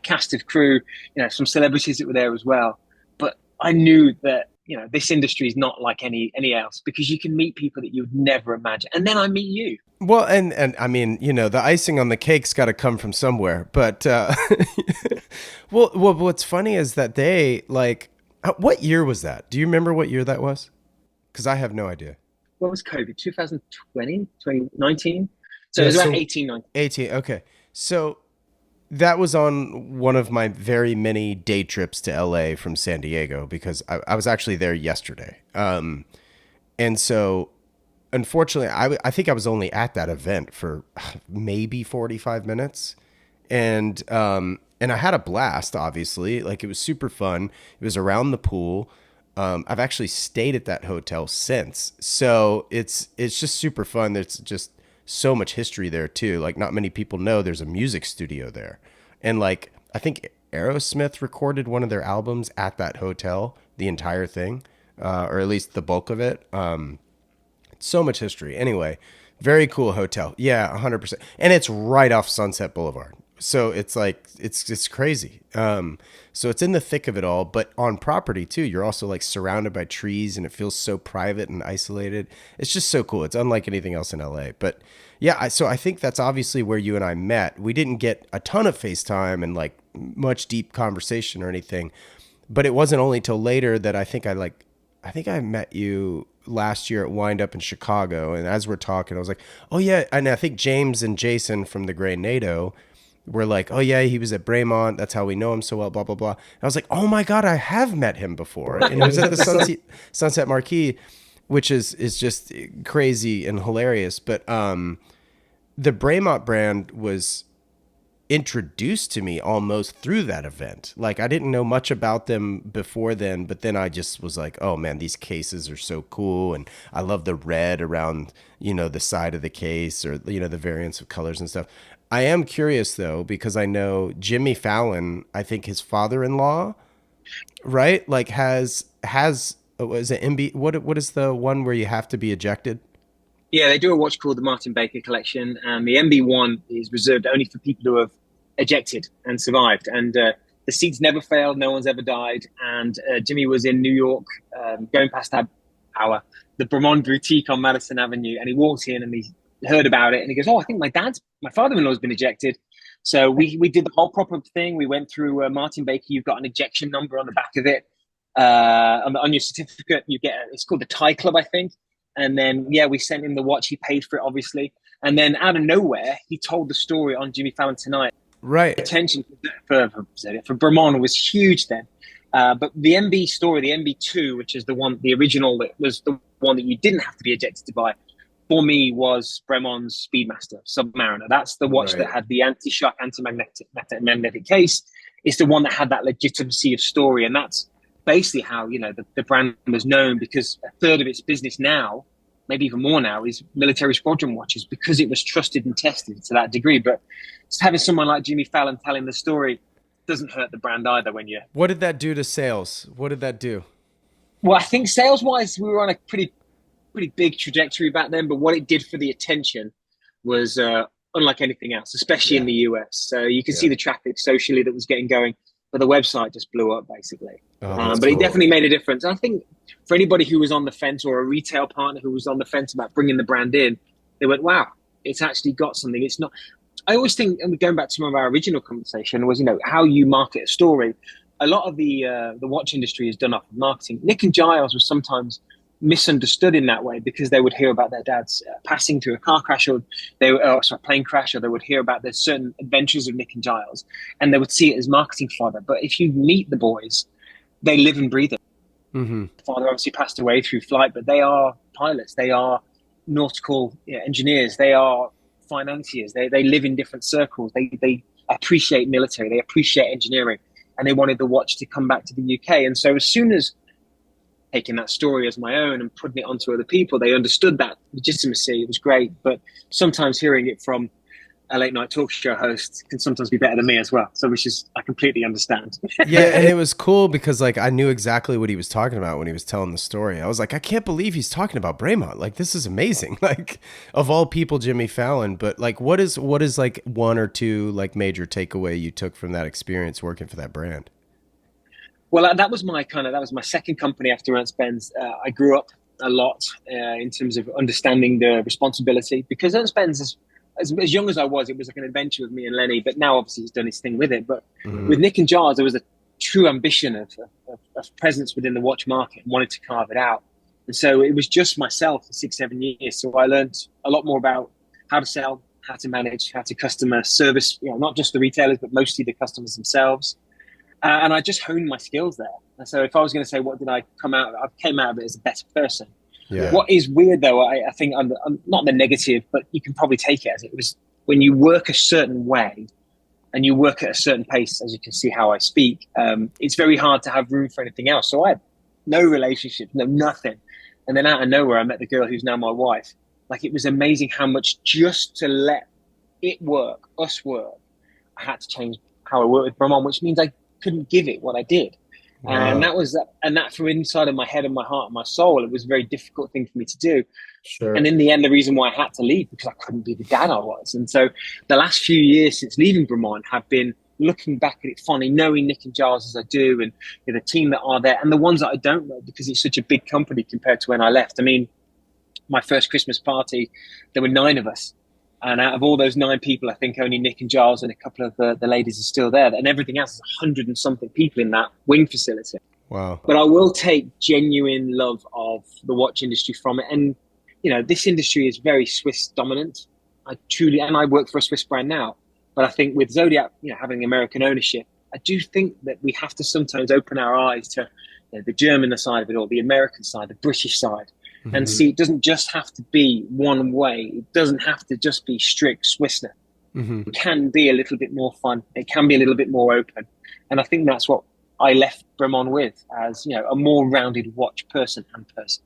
cast of crew, some celebrities that were there as well. But I knew that, this industry is not like any else, because you can meet people that you would never imagine. And then I meet you. Well, and I mean, the icing on the cake's got to come from somewhere. But well, what's funny is that they what year was that? Do you remember what year that was? Because I have no idea. What was COVID? 2020, 2019? So it was about 18, 19. 18, okay. So That was on one of my very many day trips to LA from San Diego because I was actually there yesterday. And so unfortunately, I think I was only at that event for maybe 45 minutes. And I had a blast, obviously. Like, it was super fun. It was around the pool. I've actually stayed at that hotel since. So it's just super fun. There's just so much history there too. Like, not many people know there's a music studio there. And like, I think Aerosmith recorded one of their albums at that hotel, the entire thing, or at least the bulk of it. So much history. Anyway, very cool hotel. Yeah, 100%. And it's right off Sunset Boulevard. So it's like it's crazy. So it's in the thick of it all, but on property too. You're also like surrounded by trees, and it feels so private and isolated. It's just so cool. It's unlike anything else in LA. But yeah, so I think that's obviously where you and I met. We didn't get a ton of FaceTime and like much deep conversation or anything, but it wasn't only till later that I think I met you last year at Wind Up in Chicago. And as we're talking, I was like, oh yeah. And I think James and Jason from the Grey NATO were like, oh yeah, he was at Braemont. That's how we know him so well, blah, blah, blah. And I was like, oh my God, I have met him before. And it was at the Sunset Marquee, which is just crazy and hilarious. But the Braemont brand was introduced to me almost through that event. Like, I didn't know much about them before then, but then I just was like, oh man, these cases are so cool. And I love the red around, the side of the case, or, the variants of colors and stuff. I am curious though, because I know Jimmy Fallon, I think his father-in-law, right? Like was it MB, what is the one where you have to be ejected? Yeah, they do a watch called the Martin Baker Collection, and the MB1 is reserved only for people who have ejected and survived. And the seats never failed, no one's ever died. And Jimmy was in New York, going past that hour, the Bremont Boutique on Madison Avenue, and he walked in and he heard about it, and he goes, "Oh, I think my father-in-law's been ejected." So we did the whole proper thing. We went through Martin Baker. You've got an ejection number on the back of it. On your certificate, you get it's called the Tie Club, I think. And then, yeah, we sent him the watch. He paid for it, obviously. And then out of nowhere, he told the story on Jimmy Fallon Tonight. Right. Attention for Bremont was huge then. But the MB story, the MB2, which is the original that was the one that you didn't have to be ejected to buy, for me was Bremont's Speedmaster Submariner. That's the watch that had the anti-shock, anti-magnetic case. It's the one that had that legitimacy of story. And that's basically how the brand was known, because a third of its business now, maybe even more now, is military squadron watches, because it was trusted and tested to that degree. But just having someone like Jimmy Fallon telling the story doesn't hurt the brand either. What did that do to sales? What did that do? Well, I think sales wise we were on a pretty big trajectory back then, but what it did for the attention was unlike anything else, especially in the US. So you can see the traffic socially that was getting going, but the website just blew up basically. But cool. It definitely made a difference. I think for anybody who was on the fence, or a retail partner who was on the fence about bringing the brand in, they went, wow, it's actually got something. It's not, I always think, and going back to some of our original conversation, was, how you market a story. A lot of the watch industry is done off of marketing. Nick and Giles was sometimes misunderstood in that way, because they would hear about their dads passing through a car crash, or plane crash, or they would hear about the certain adventures of Nick and Giles, and they would see it as marketing fodder. But if you meet the boys, they live and breathe it. Mm-hmm. Father obviously passed away through flight, but they are pilots, they are nautical engineers, they are financiers, they live in different circles, they appreciate military, they appreciate engineering, and they wanted the watch to come back to the UK. And so as soon as taking that story as my own and putting it onto other people, they understood that legitimacy. It was great. But sometimes hearing it from a late night talk show host can sometimes be better than me as well. So I completely understand. Yeah. And it was cool because I knew exactly what he was talking about when he was telling the story. I was like, I can't believe he's talking about Braemont. Like, this is amazing. Like, of all people, Jimmy Fallon. But what is one or two major takeaway you took from that experience working for that brand? Well, that was my second company after Ernst Benz. I grew up a lot in terms of understanding the responsibility, because Ernst Benz is, as young as I was, it was like an adventure with me and Lenny, but now obviously he's done his thing with it. But with Nick and Giles, there was a true ambition of presence within the watch market, and wanted to carve it out. And so it was just myself for 6-7 years. So I learned a lot more about how to sell, how to manage, how to customer service, not just the retailers, but mostly the customers themselves. And I just honed my skills there. And so if I was going to say, what did I come out of it? I came out of it as a better person. Yeah. What is weird, though, I think I'm not the negative, but you can probably take it as it was when you work a certain way and you work at a certain pace, as you can see how I speak, it's very hard to have room for anything else. So I had no relationship, no nothing. And then out of nowhere, I met the girl who's now my wife. Like, it was amazing how much just to let it work, us work, I had to change how I work with Brahman, which means I couldn't give it what I did. Wow. And that from inside of my head and my heart and my soul, it was a very difficult thing for me to do. Sure. And in the end, the reason why I had to leave, because I couldn't be the dad I was. And so the last few years since leaving Brahman have been looking back at it fondly, knowing Nick and Giles as I do, and the team that are there, and the ones that I don't know, because it's such a big company compared to when I left. I mean, my first Christmas party, there were 9 of us. And out of all those 9 people, I think only Nick and Giles and a couple of the ladies are still there. And everything else is 100 and something people in that wing facility. Wow. But I will take genuine love of the watch industry from it. And, this industry is very Swiss dominant. And I work for a Swiss brand now. But I think with Zodiac, having American ownership, I do think that we have to sometimes open our eyes to the German side of it all, the American side, the British side. And see, it doesn't just have to be one way. It doesn't have to just be strict Swissness. It can be a little bit more fun. It can be a little bit more open. And I think that's what I left Brahman with, as a more rounded watch person and person.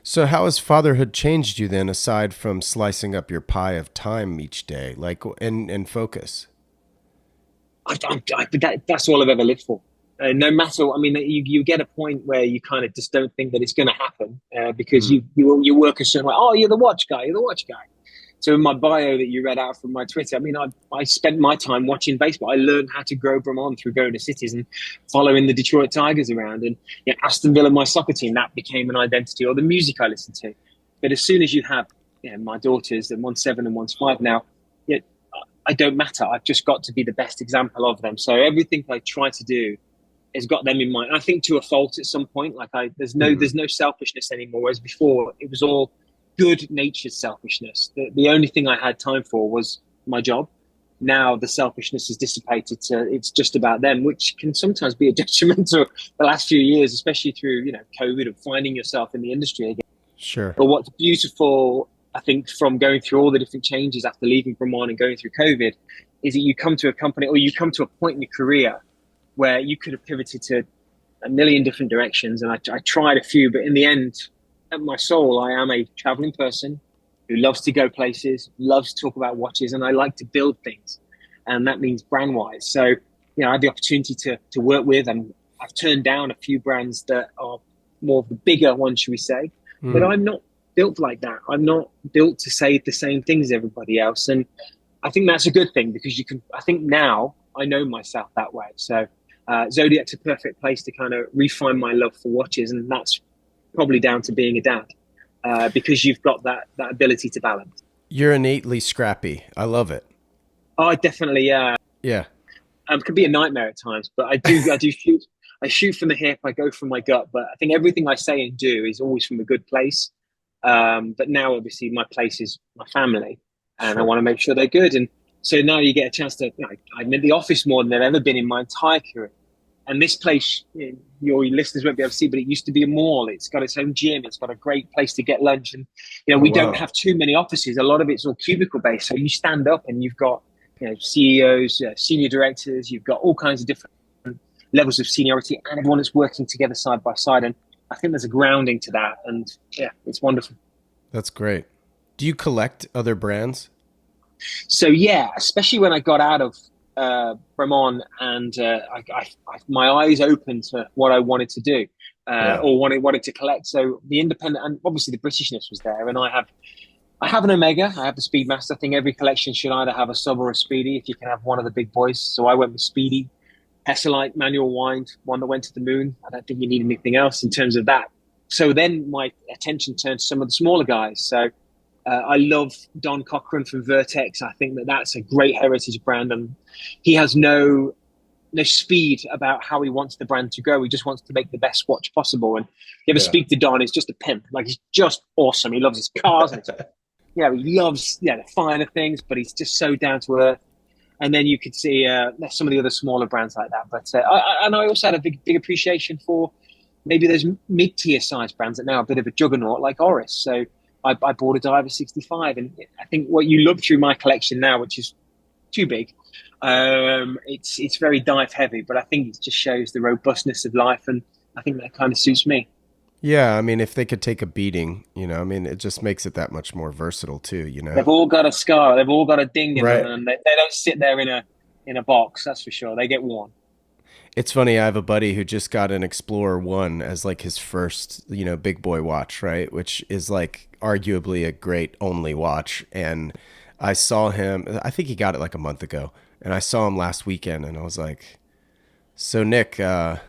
So how has fatherhood changed you then, aside from slicing up your pie of time each day, and focus? That's all I've ever lived for. No matter, you get a point where you kind of just don't think that it's going to happen because you work a certain way. Oh, you're the watch guy. You're the watch guy. So in my bio that you read out from my Twitter, I spent my time watching baseball. I learned how to grow Brahman through going to cities and following the Detroit Tigers around, and Aston Villa, my soccer team, that became an identity, or the music I listened to. But as soon as you have my daughters, and one's 7 and one's 5 now, I don't matter. I've just got to be the best example of them. So everything I try to do has got them in mind. I think to a fault at some point. There's no selfishness anymore. Whereas before, it was all good-natured selfishness. The only thing I had time for was my job. Now the selfishness is dissipated to it's just about them, which can sometimes be a detriment to the last few years, especially through COVID and finding yourself in the industry again. Sure. But what's beautiful, I think, from going through all the different changes after leaving Brahman and going through COVID, is that you come to a company, or you come to a point in your career where you could have pivoted to a million different directions. And I tried a few, but in the end, at my soul, I am a traveling person who loves to go places, loves to talk about watches, and I like to build things. And that means brand wise. So, I had the opportunity to work with, and I've turned down a few brands that are more of the bigger ones, should we say. But I'm not built like that. I'm not built to say the same things as everybody else. And I think that's a good thing, because I think now I know myself that way. So Zodiac's a perfect place to kind of refine my love for watches, and that's probably down to being a dad, because you've got that ability to balance. You're innately scrappy. I love it. Oh, definitely, yeah. Yeah. Could be a nightmare at times, but I do shoot. I shoot from the hip. I go from my gut, but I think everything I say and do is always from a good place. But now, obviously, my place is my family, and sure. I want to make sure they're good. And so now you get a chance to. I'm in the office more than I've ever been in my entire career. And this place, your listeners won't be able to see, but it used to be a mall. It's got its own gym. It's got a great place to get lunch. And, we don't have too many offices. A lot of it's all cubicle based. So you stand up and you've got, CEOs, senior directors. You've got all kinds of different levels of seniority, and everyone is working together side by side. And I think there's a grounding to that. And it's wonderful. That's great. Do you collect other brands? So, especially when I got out of Brahman, and my eyes opened to what I wanted to do, or wanted to collect. So the independent, and obviously the Britishness was there. And I have an Omega. I have the Speedmaster. I think every collection should either have a sub or a Speedy, if you can have one of the big boys. So I went with Speedy, Hesselite, manual wind, one that went to the moon. I don't think you need anything else in terms of that. So then my attention turned to some of the smaller guys. So I love Don Cochran from Vertex. I think that's a great heritage brand, and he has no speed about how he wants the brand to go. He just wants to make the best watch possible. And you ever speak to Don, he's just a pimp. He's just awesome. He loves his cars. And he loves the finer things, but he's just so down to earth. And then you could see some of the other smaller brands like that. But and I also had a big appreciation for maybe those mid-tier size brands that now are a bit of a juggernaut like Oris. So I bought a Diver 65, and I think what you look through my collection now, which is too big, it's very dive heavy, but I think it just shows the robustness of life, and I think that kind of suits me. Yeah, I mean, if they could take a beating, I mean, it just makes it that much more versatile too, They've all got a scar, they've all got a ding in them, Right. and they don't sit there in a box. That's for sure. They get worn. It's funny, I have a buddy who just got an Explorer 1 as like his first, big boy watch, right? Which is like arguably a great only watch. And I saw him, I think he got it like a month ago. And I saw him last weekend and I was like, "So Nick, have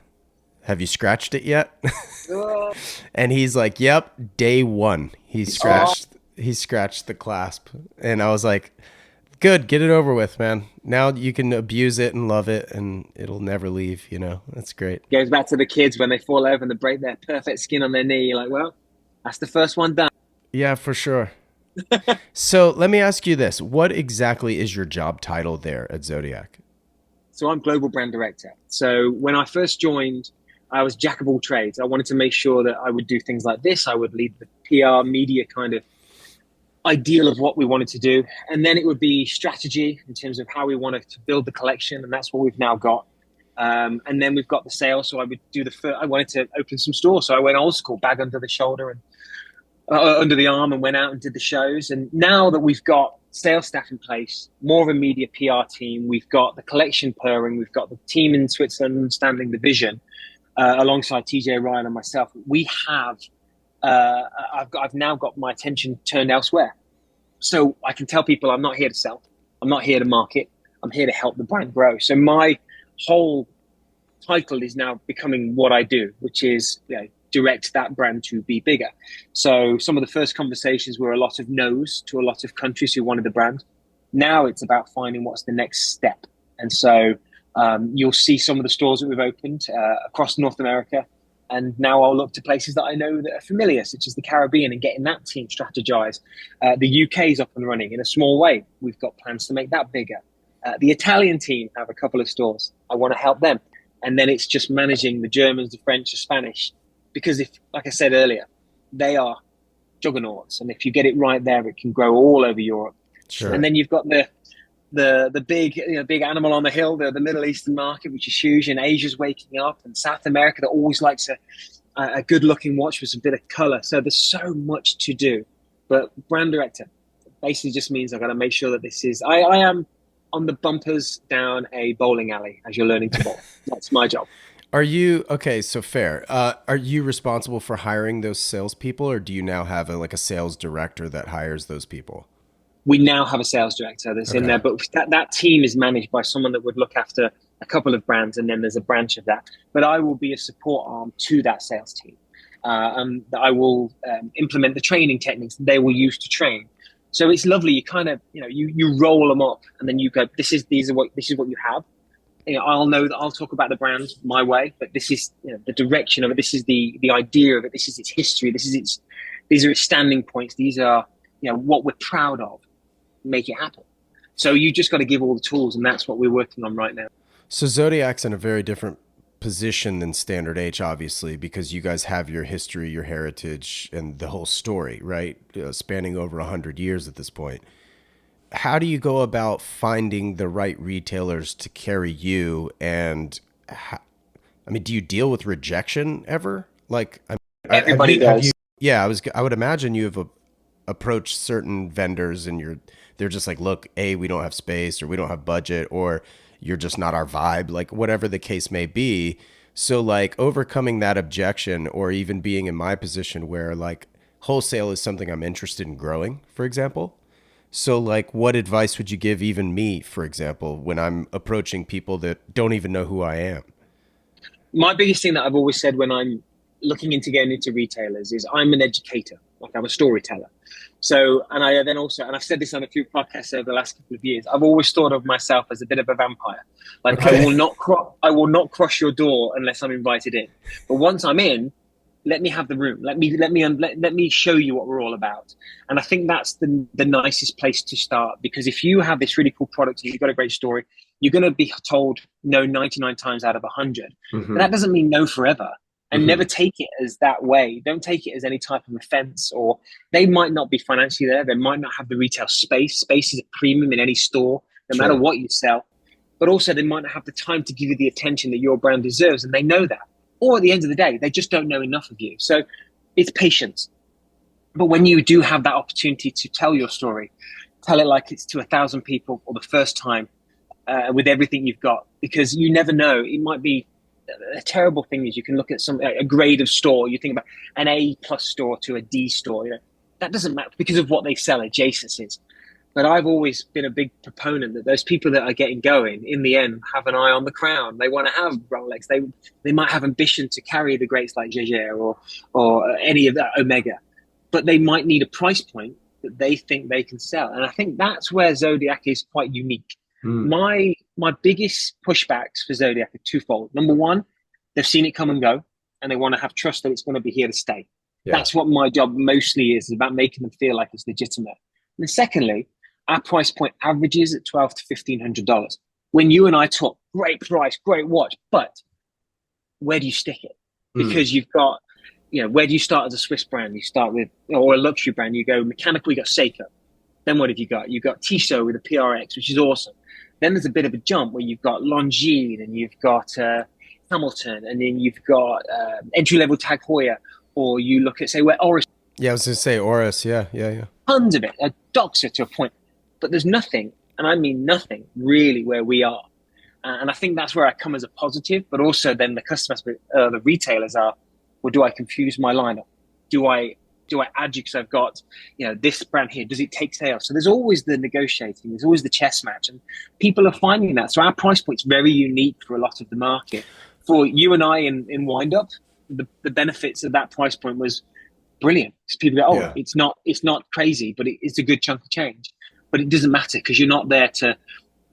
you scratched it yet?" Oh, And he's like, "Yep, day one. He scratched the clasp." And I was like, "Good, get it over with, man. Now you can abuse it and love it and it'll never leave, That's great." goes back to the kids when they fall over and they break their perfect skin on their knee. You're like, well, that's the first one done. Yeah, for sure. So let me ask you this. What exactly is your job title there at Zodiac? So I'm global brand director. So when I first joined, I was jack of all trades. I wanted to make sure that I would do things like this. I would lead the PR media kind of ideal of what we wanted to do. And then it would be strategy in terms of how we wanted to build the collection. And that's what we've now got. And then we've got the sales. So I would do I wanted to open some stores. So I went old school, bag under the shoulder and under the arm, and went out and did the shows. And now that we've got sales staff in place, more of a media PR team, we've got the collection purring, we've got the team in Switzerland understanding the vision, alongside TJ Ryan and myself, we have, I've now got my attention turned elsewhere. So I can tell people I'm not here to sell. I'm not here to market. I'm here to help the brand grow. So my whole title is now becoming what I do, which is, direct that brand to be bigger. So some of the first conversations were a lot of no's to a lot of countries who wanted the brand. Now it's about finding what's the next step. And so you'll see some of the stores that we've opened across North America. And now I'll look to places that I know that are familiar, such as the Caribbean, and getting that team strategized. The UK is up and running in a small way. We've got plans to make that bigger. The Italian team have a couple of stores. I want to help them. And then it's just managing the Germans, the French, the Spanish. Because if, like I said earlier, they are juggernauts. And if you get it right there, it can grow all over Europe. Sure. And then you've got the big animal on the hill, the Middle Eastern market, which is huge, and Asia's waking up, and South America that always likes a good looking watch with a bit of color. So there's so much to do. But brand director basically just means I've got to make sure that this is, I am on the bumpers down a bowling alley as you're learning to bowl. That's my job. Are you okay? So fair. Are you responsible for hiring those salespeople, or do you now have like a sales director that hires those people? We now have a sales director that's in there, but that team is managed by someone that would look after a couple of brands, and then there's a branch of that. But I will be a support arm to that sales team. I will implement the training techniques that they will use to train. So it's lovely. You kind of, you roll them up, and then you go, this is what you have. I'll know that I'll talk about the brand my way, but this is the direction of it. This is the idea of it. This is its history. These are its standing points. These are what we're proud of. Make it happen. So you just got to give all the tools, and that's what we're working on right now. So Zodiac's in a very different position than Standard H, obviously, because you guys have your history, your heritage, and the whole story, right? Spanning over 100 years at this point. How do you go about finding the right retailers to carry you? And do you deal with rejection ever? Like, Everybody does. Yeah, I would imagine you have approached certain vendors and they're just like, look, we don't have space, or we don't have budget, or you're just not our vibe, like whatever the case may be. So like overcoming that objection, or even being in my position where like wholesale is something I'm interested in growing, for example. So like what advice would you give even me, for example, when I'm approaching people that don't even know who I am? My biggest thing that I've always said when I'm looking into getting into retailers is I'm an educator, like I'm a storyteller. So, and I've said this on a few podcasts over the last couple of years, I've always thought of myself as a bit of a vampire. Like, okay. I will not cross your door unless I'm invited in. But once I'm in, Let me have the room. Let me show you what we're all about. And I think that's the nicest place to start, because if you have this really cool product and you've got a great story, you're going to be told no 99 times out of 100. Mm-hmm. But that doesn't mean no forever. And Mm-hmm. never take it as that way. Don't take it as any type of offense, or they might not be financially there. They might not have the retail space. Space is a premium in any store, no Sure. matter what you sell. But also they might not have the time to give you the attention that your brand deserves. And they know that. Or at the end of the day, they just don't know enough of you. So it's patience. But when you do have that opportunity to tell your story, tell it like it's to 1,000 people for the first time, with everything you've got, because you never know. It might be a terrible thing is you can look at a grade of store. You think about an A+ store to a D store. That doesn't matter because of what they sell, adjacencies. But I've always been a big proponent that those people that are getting going, in the end, have an eye on the crown. They want to have Rolex. They might have ambition to carry the greats like Jaeger or any of that Omega, but they might need a price point that they think they can sell. And I think that's where Zodiac is quite unique. My biggest pushbacks for Zodiac are twofold. Number one, they've seen it come and go, and they want to have trust that it's going to be here to stay. Yeah. That's what my job mostly is about, making them feel like it's legitimate. And then secondly, our price point averages at $1,200 to $1,500. When you and I talk, great price, great watch, but where do you stick it? Because you've got, where do you start as a Swiss brand? You start with, or a luxury brand, you go mechanical, you got Seiko. Then what have you got? You've got Tissot with a PRX, which is awesome. Then there's a bit of a jump where you've got Longines, and you've got Hamilton, and then you've got entry-level Tag Heuer, or you look at, say, where Oris. Yeah, I was going to say Oris, yeah. Tons of it, a Doxa to a point. But there's nothing, and I mean nothing, really where we are. And I think that's where I come as a positive, but also then the customers, the retailers are, well, do I confuse my lineup? Do I add you because I've got, this brand here? Does it take sales? So there's always the negotiating. There's always the chess match. And people are finding that. So our price point's very unique for a lot of the market. For you and I in Wind Up, the benefits of that price point was brilliant. Because people go, it's not crazy, but it's a good chunk of change. But it doesn't matter because you're not there to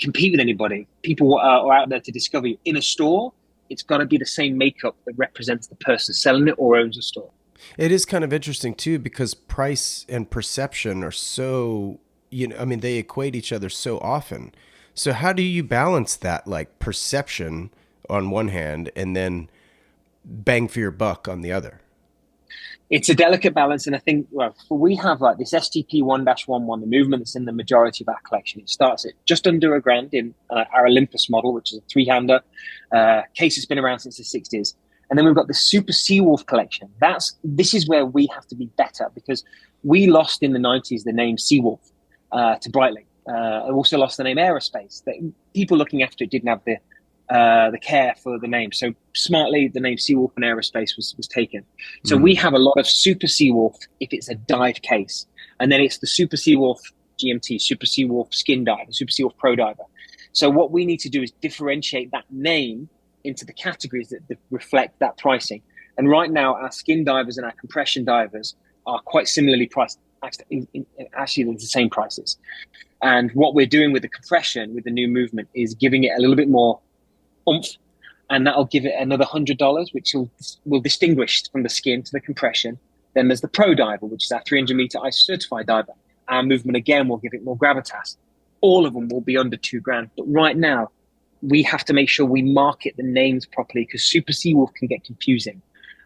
compete with anybody. People are out there to discover you. In a store, it's got to be the same makeup that represents the person selling it or owns the store. It is kind of interesting too, because price and perception are so, they equate each other so often. So how do you balance that, like perception on one hand and then bang for your buck on the other? It's a delicate balance. And I think, we have like this STP 1-11, the movement that's in the majority of our collection. It starts at just under $1,000 in our Olympus model, which is a 3-hander. Case has been around since the 60s. And then we've got the Super Seawolf collection. This is where we have to be better, because we lost in the 90s the name Seawolf to Breitling. I also lost the name Aerospace. People looking after it didn't have the care for the name. So smartly, the name Seawolf and Aerospace was taken. So we have a lot of Super Seawolf if it's a dive case. And then it's the Super Seawolf GMT, Super Seawolf Skin Diver, Super Seawolf Pro Diver. So what we need to do is differentiate that name into the categories that reflect that pricing. And right now, our skin divers and our compression divers are quite similarly priced. Actually, they're the same prices. And what we're doing with the compression, with the new movement, is giving it a little bit more oomph, and that'll give it another $100, which will distinguish from the skin to the compression. Then there's the Pro Diver, which is our 300-meter ISO certified diver. Our movement again will give it more gravitas. All of them will be under $2,000. But right now, we have to make sure we market the names properly, because Super Seawolf can get confusing.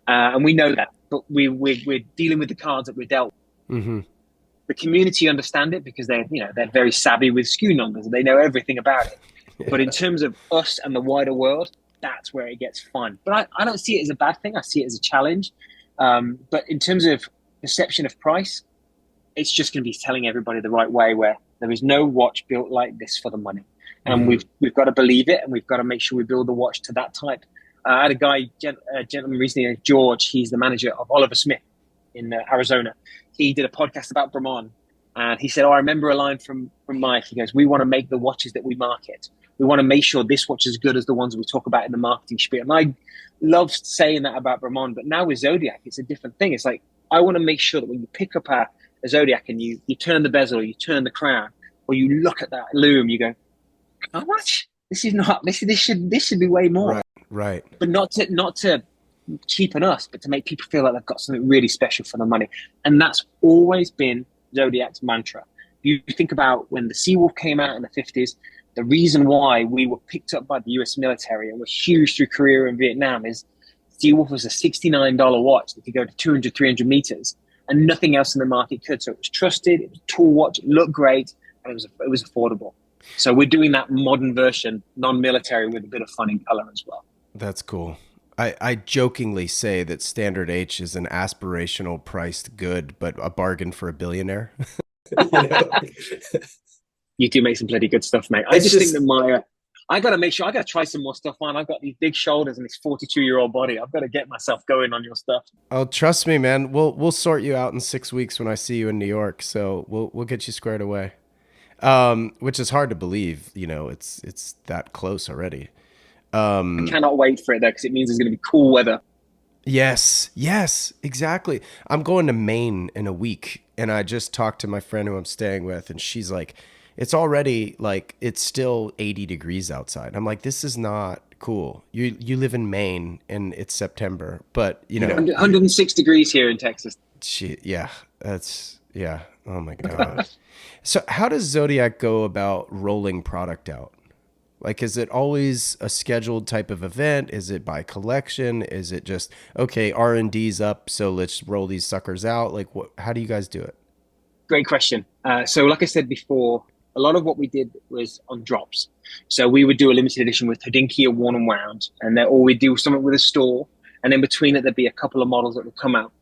And we know that, but we're dealing with the cards that we're dealt. Mm-hmm. The community understand it because they're very savvy with SKU numbers. They know everything about it. Yeah. But in terms of us and the wider world, that's where it gets fun. But I don't see it as a bad thing. I see it as a challenge. But in terms of perception of price, it's just going to be telling everybody the right way, where there is no watch built like this for the money. And we've got to believe it, and we've got to make sure we build the watch to that type. I had a gentleman recently, George. He's the manager of Oliver Smith in Arizona. He did a podcast about Bremont, and he said, I remember a line from Mike. He goes, we want to make the watches that we market. We want to make sure this watch is as good as the ones we talk about in the marketing spiel. And I love saying that about Bremont, but now with Zodiac, it's a different thing. It's like, I want to make sure that when you pick up a Zodiac and you turn the bezel, or you turn the crown, or you look at that lume, you go, how much? This is not. This should be way more. Right. But not to cheapen us, but to make people feel like they've got something really special for their money. And that's always been Zodiac's mantra. You think about when the Seawolf came out in the 50s, the reason why we were picked up by the US military and were huge through Korea and Vietnam is Seawolf was a $69 watch that could go to 200, 300 meters, and nothing else in the market could. So it was trusted, it was a tool watch, it looked great, and it was affordable. So we're doing that modern version, non-military, with a bit of fun in color as well. That's cool. I jokingly say that Standard H is an aspirational priced good, but a bargain for a billionaire. You know? You do make some bloody good stuff, mate. I just think that I got to make sure, I got to try some more stuff on. I've got these big shoulders and this 42-year-old body. I've got to get myself going on your stuff. Oh, trust me, man. We'll sort you out in 6 weeks when I see you in New York. So we'll get you squared away. Which is hard to believe, you know, it's that close already. I cannot wait for it though, because it means there's going to be cool weather. Yes, exactly. I'm going to Maine in a week, and I just talked to my friend who I'm staying with, and she's like, it's already like, it's still 80 degrees outside. I'm like, this is not cool. You live in Maine and it's September, but you know, 106 degrees here in Texas. Yeah. Oh my God. So how does Zodiac go about rolling product out? Like, is it always a scheduled type of event? Is it by collection? Is it just, okay, R&D's up, so let's roll these suckers out? Like, how do you guys do it? Great question. So like I said before, a lot of what we did was on drops. So we would do a limited edition with Hodinkee or Worn and Wound, or we'd do something with a store. And then between it, there'd be a couple of models that would come out.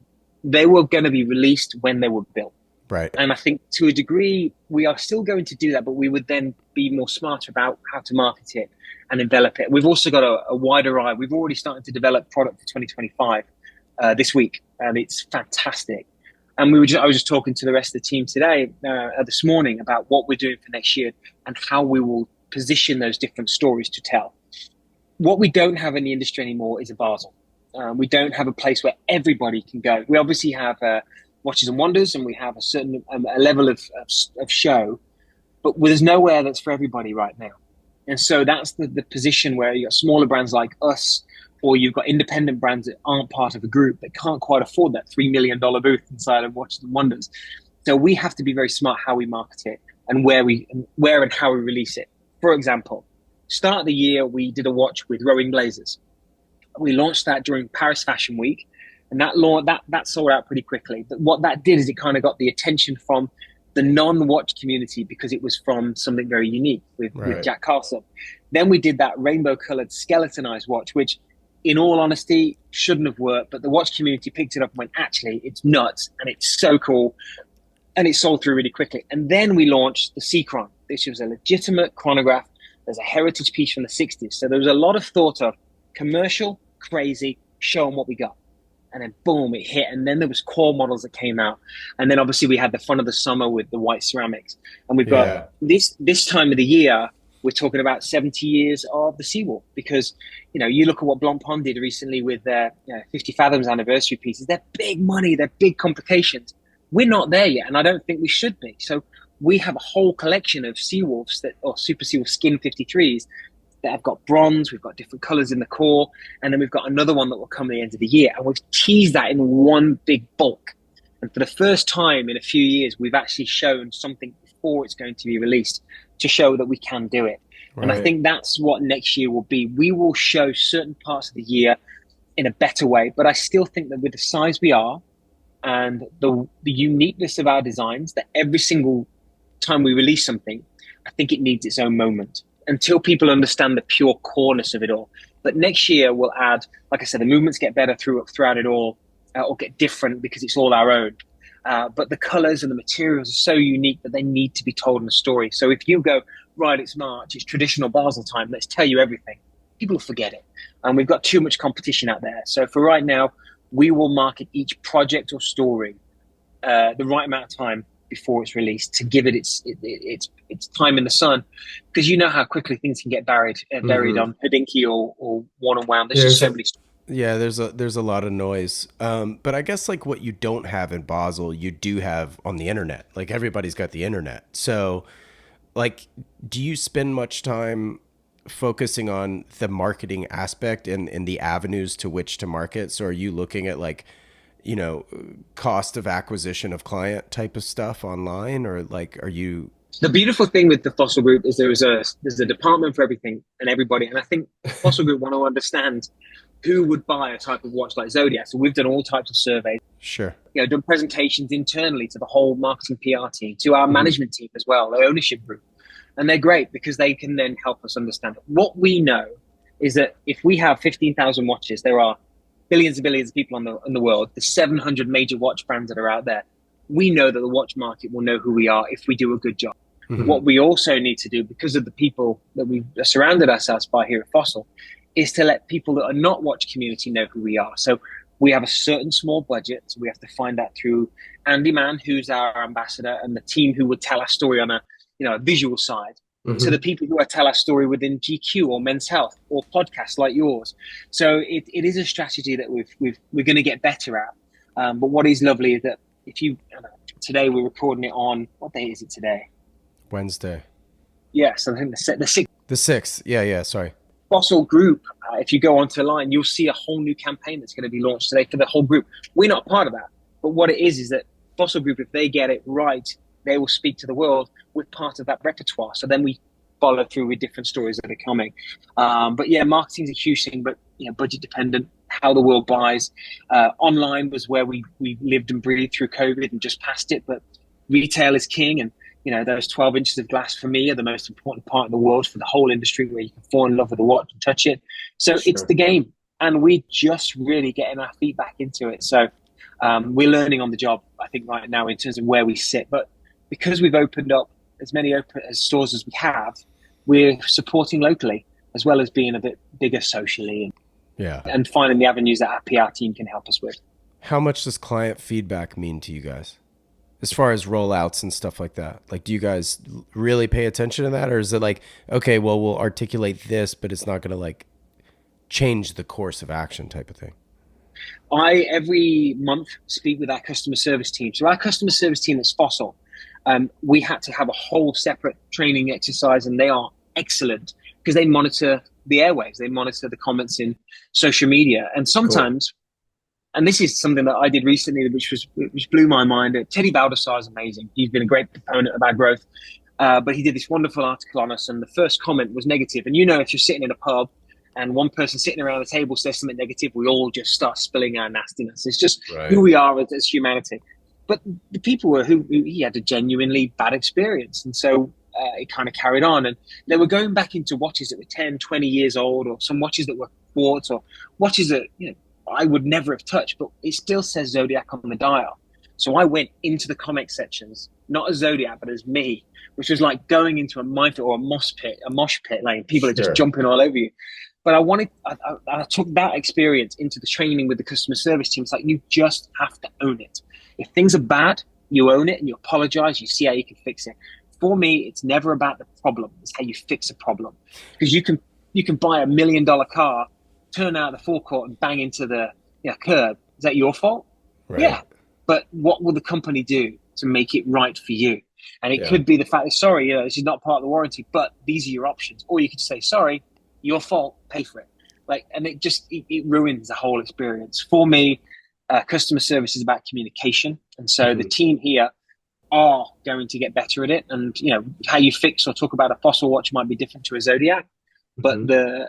They were going to be released when they were built. Right. And I think to a degree, we are still going to do that, but we would then be more smarter about how to market it and envelop it. We've also got a wider eye. We've already started to develop product for 2025 this week, and it's fantastic. And I was just talking to the rest of the team today, this morning, about what we're doing for next year and how we will position those different stories to tell. What we don't have in the industry anymore is a Basel. We don't have a place where everybody can go. We obviously have Watches and Wonders, and we have a certain a level of show, but there's nowhere that's for everybody right now. And so that's the position where you got smaller brands like us, or you've got independent brands that aren't part of a group that can't quite afford that $3 million booth inside of Watches and Wonders. So we have to be very smart how we market it and where and how we release it. For example, start of the year, we did a watch with Rowing Blazers. We launched that during Paris Fashion Week, and that sold out pretty quickly. But what that did is it kind of got the attention from the non-watch community because it was from something very unique with Jack Carlson. Then we did that rainbow-colored skeletonized watch, which in all honesty, shouldn't have worked, but the watch community picked it up and went, actually, it's nuts, and it's so cool, and it sold through really quickly. And then we launched the C-Chron. This was a legitimate chronograph. There's a heritage piece from the 60s. So there was a lot of thought of commercial, crazy, show them what we got. And then boom, it hit. And then there was core models that came out. And then obviously we had the fun of the summer with the white ceramics. And we've got this time of the year, we're talking about 70 years of the Seawolf, because, you know, you look at what Blancpain did recently with their 50 Fathoms anniversary pieces. They're big money. They're big complications. We're not there yet, and I don't think we should be. So we have a whole collection of Seawolves or Super Seawolf Skin 53s that have got bronze. We've got different colors in the core, and then we've got another one that will come at the end of the year. And we've teased that in one big bulk. And for the first time in a few years, we've actually shown something before it's going to be released to show that we can do it. Right. And I think that's what next year will be. We will show certain parts of the year in a better way, but I still think that with the size we are and the uniqueness of our designs, that every single time we release something, I think it needs its own moment until people understand the pure coreness of it all. But next year we'll add, like I said, the movements get better throughout it all, or get different because it's all our own. But the colors and the materials are so unique that they need to be told in a story. So if you go, right, it's March, it's traditional Basel time, let's tell you everything, people will forget it. And we've got too much competition out there. So for right now, we will market each project or story the right amount of time before it's released to give it its time in the sun. Because you know how quickly things can get buried on Hodinkee or Worn and Wound. There's just so many stories. Yeah, there's a lot of noise. But I guess like what you don't have in Basel, you do have on the internet. Like everybody's got the internet. So like, do you spend much time focusing on the marketing aspect and the avenues to which to market? So are you looking at like, you know, cost of acquisition of client type of stuff online, or like, are you? The beautiful thing with the Fossil Group is there's a department for everything and everybody. And I think Fossil Group want to understand who would buy a type of watch like Zodiac. So we've done all types of surveys, Sure. done presentations internally to the whole marketing PR team, to our management team as well, the ownership group. And they're great because they can then help us understand it. What we know is that if we have 15,000 watches, there are billions and billions of people in the world, the 700 major watch brands that are out there. We know that the watch market will know who we are if we do a good job. What we also need to do, because of the people that we've surrounded ourselves by here at Fossil, is to let people that are not watch community know who we are. So we have a certain small budget. So we have to find that through Andy Mann, who's our ambassador, and the team who would tell our story on a visual side, to the people who tell our story within GQ or Men's Health or podcasts like yours. So it is a strategy that we're going to get better at. But what is lovely is that today we're recording it on, what day is it today? Wednesday. Yes, I think the 6th. The 6th. Yeah. Sorry. Fossil Group, if you go onto the line, you'll see a whole new campaign that's going to be launched today for the whole group. We're not part of that. But what it is that Fossil Group, if they get it right, they will speak to the world with part of that repertoire. So then we follow through with different stories that are coming. But yeah, marketing's a huge thing, but budget dependent, how the world buys. Online was where we lived and breathed through COVID and just past it. But retail is king, and those 12 inches of glass for me are the most important part of the world for the whole industry, where you can fall in love with the watch and touch it. So It's the game, and we're just really getting our feet back into it. So we're learning on the job, I think, right now in terms of where we sit. But because we've opened up as many stores as we have, we're supporting locally as well as being a bit bigger socially and finding the avenues that our PR team can help us with. How much does client feedback mean to you guys? As far as rollouts and stuff like that, like, do you guys really pay attention to that? Or is it like, okay, well, we'll articulate this, but it's not going to like change the course of action type of thing? I, every month, speak with our customer service team. So our customer service team is Fossil. We had to have a whole separate training exercise, and they are excellent because they monitor the airwaves. They monitor the comments in social media. And sometimes, and this is something that I did recently, which blew my mind. Teddy Valdesar is amazing. He's been a great proponent of our growth. But he did this wonderful article on us, and the first comment was negative. And if you're sitting in a pub and one person sitting around the table says something negative, we all just start spilling our nastiness. It's just who we are as humanity. But the people who he had a genuinely bad experience. And so it kind of carried on. And they were going back into watches that were 10, 20 years old, or some watches that were quartz, or watches that I would never have touched, but it still says Zodiac on the dial. So I went into the comic sections, not as Zodiac, but as me, which was like going into a minefield or a mosh pit, like people are just jumping all over you. But I took that experience into the training with the customer service team. It's like, you just have to own it. If things are bad, you own it and you apologize. You see how you can fix it. For me, it's never about the problem. It's how you fix a problem. Because you can buy $1 million car, turn out the forecourt and bang into the curb. Is that your fault? Right. Yeah. But what will the company do to make it right for you? And it could be the fact that, sorry, this is not part of the warranty, but these are your options. Or you could say, sorry, your fault, pay for it. And it ruins the whole experience. For me, customer service is about communication. And so the team here are going to get better at it. And, how you fix or talk about a Fossil watch might be different to a Zodiac, but the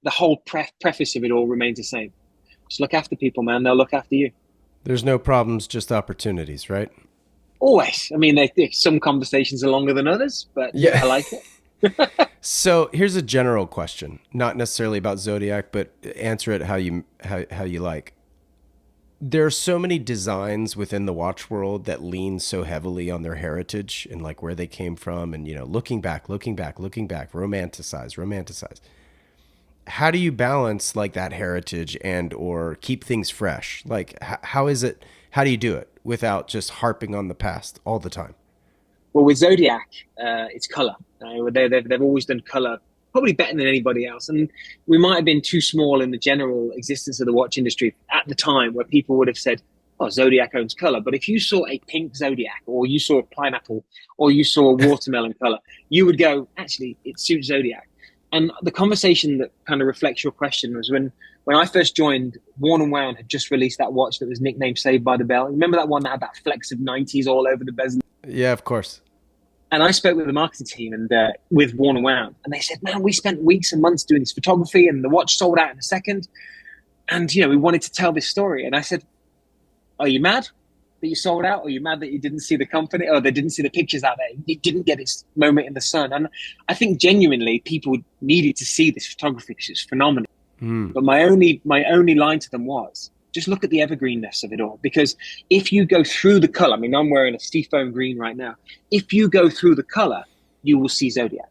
whole preface of it all remains the same. Just look after people, man. They'll look after you. There's no problems, just opportunities, right? Always. I mean, some conversations are longer than others, but I like it. So here's a general question, not necessarily about Zodiac, but answer it how you like. There are so many designs within the watch world that lean so heavily on their heritage and like where they came from, and looking back, romanticize. How do you balance like that heritage and or keep things fresh? Like how do you do it without just harping on the past all the time? Well, with Zodiac, it's color. They've always done color probably better than anybody else. And we might have been too small in the general existence of the watch industry at the time, where people would have said, oh, Zodiac owns color. But if you saw a pink Zodiac, or you saw a pineapple, or you saw a watermelon color, you would go, actually, it suits Zodiac. And the conversation that kind of reflects your question was when I first joined, Worn and Wound had just released that watch that was nicknamed Saved by the Bell. Remember that one that had that flecks of 90s all over the bezel? Yeah, of course. And I spoke with the marketing team and with Worn and Wound, and they said, "Man, we spent weeks and months doing this photography, and the watch sold out in a second. And we wanted to tell this story." And I said, "Are you mad that you sold out? Or are you mad that you didn't see the company, or they didn't see the pictures out there? You didn't get this moment in the sun." And I think genuinely people needed to see this photography because it's phenomenal. Mm. But my only line to them was, just look at the evergreenness of it all. Because if you go through the color, I mean, I'm wearing a seafoam green right now. If you go through the color, you will see Zodiac.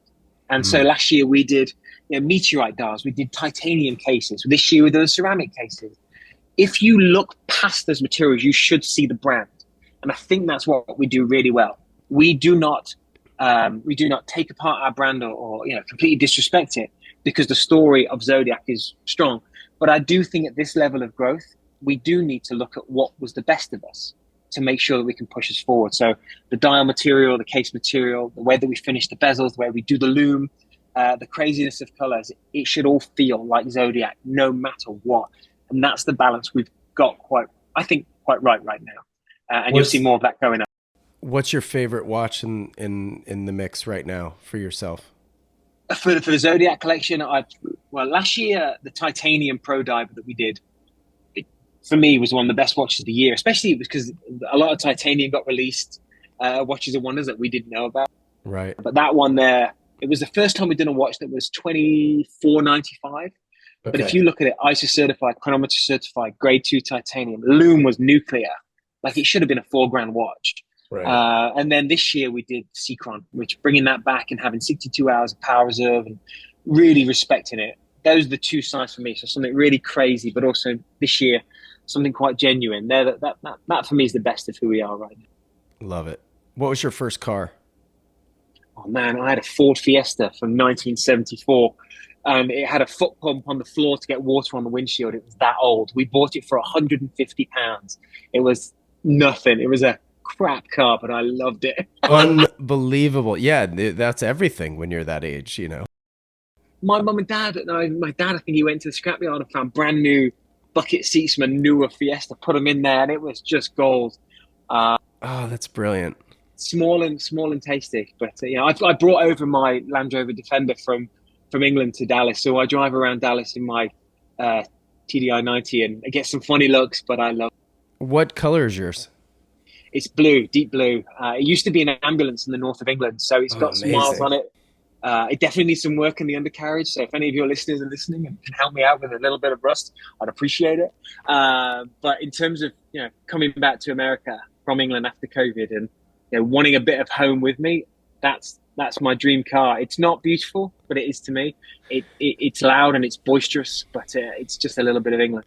And so last year we did meteorite dials, we did titanium cases. This year we did ceramic cases. If you look past those materials, you should see the brand. And I think that's what we do really well. We do not take apart our brand or completely disrespect it, because the story of Zodiac is strong. But I do think at this level of growth, we do need to look at what was the best of us to make sure that we can push us forward. So the dial material, the case material, the way that we finish the bezels, the way we do the loom, the craziness of colors, it should all feel like Zodiac no matter what. And that's the balance we've got quite right now. And you'll see more of that going up. What's your favorite watch in the mix right now for yourself? For the Zodiac collection, last year, the titanium pro diver that we did, for me, was one of the best watches of the year, especially because a lot of titanium got released, watches and wonders that we didn't know about. Right. But that one there, it was the first time we did a watch that was $24.95. But if you look at it, ISO certified, chronometer certified, grade 2 titanium, loom was nuclear. Like, it should have been a $4,000 watch. Right. And then this year we did Seacron, which bringing that back and having 62 hours of power reserve and really respecting it. Those are the two sides for me. So something really crazy, but also this year, something quite genuine. That for me is the best of who we are right now. Love it. What was your first car? Oh man, I had a Ford Fiesta from 1974. It had a foot pump on the floor to get water on the windshield. It was that old. We bought it for £150. It was nothing. It was a crap car, but I loved it. Unbelievable. Yeah, that's everything when you're that age, My mum and dad, my dad, I think he went to the scrapyard and found brand new bucket seats from a newer Fiesta, put them in there, and it was just gold. Oh, that's brilliant. Small and tasty. But I brought over my Land Rover Defender from England to Dallas, so I drive around Dallas in my TDI 90, and I get some funny looks, but I love it. What color is yours? It's blue, deep blue. It used to be an ambulance in the north of England, so it's got some miles on it. It definitely needs some work in the undercarriage. So if any of your listeners are listening and can help me out with a little bit of rust, I'd appreciate it. But in terms of coming back to America from England after COVID and wanting a bit of home with me, that's my dream car. It's not beautiful, but it is to me. It's loud and it's boisterous, but it's just a little bit of England.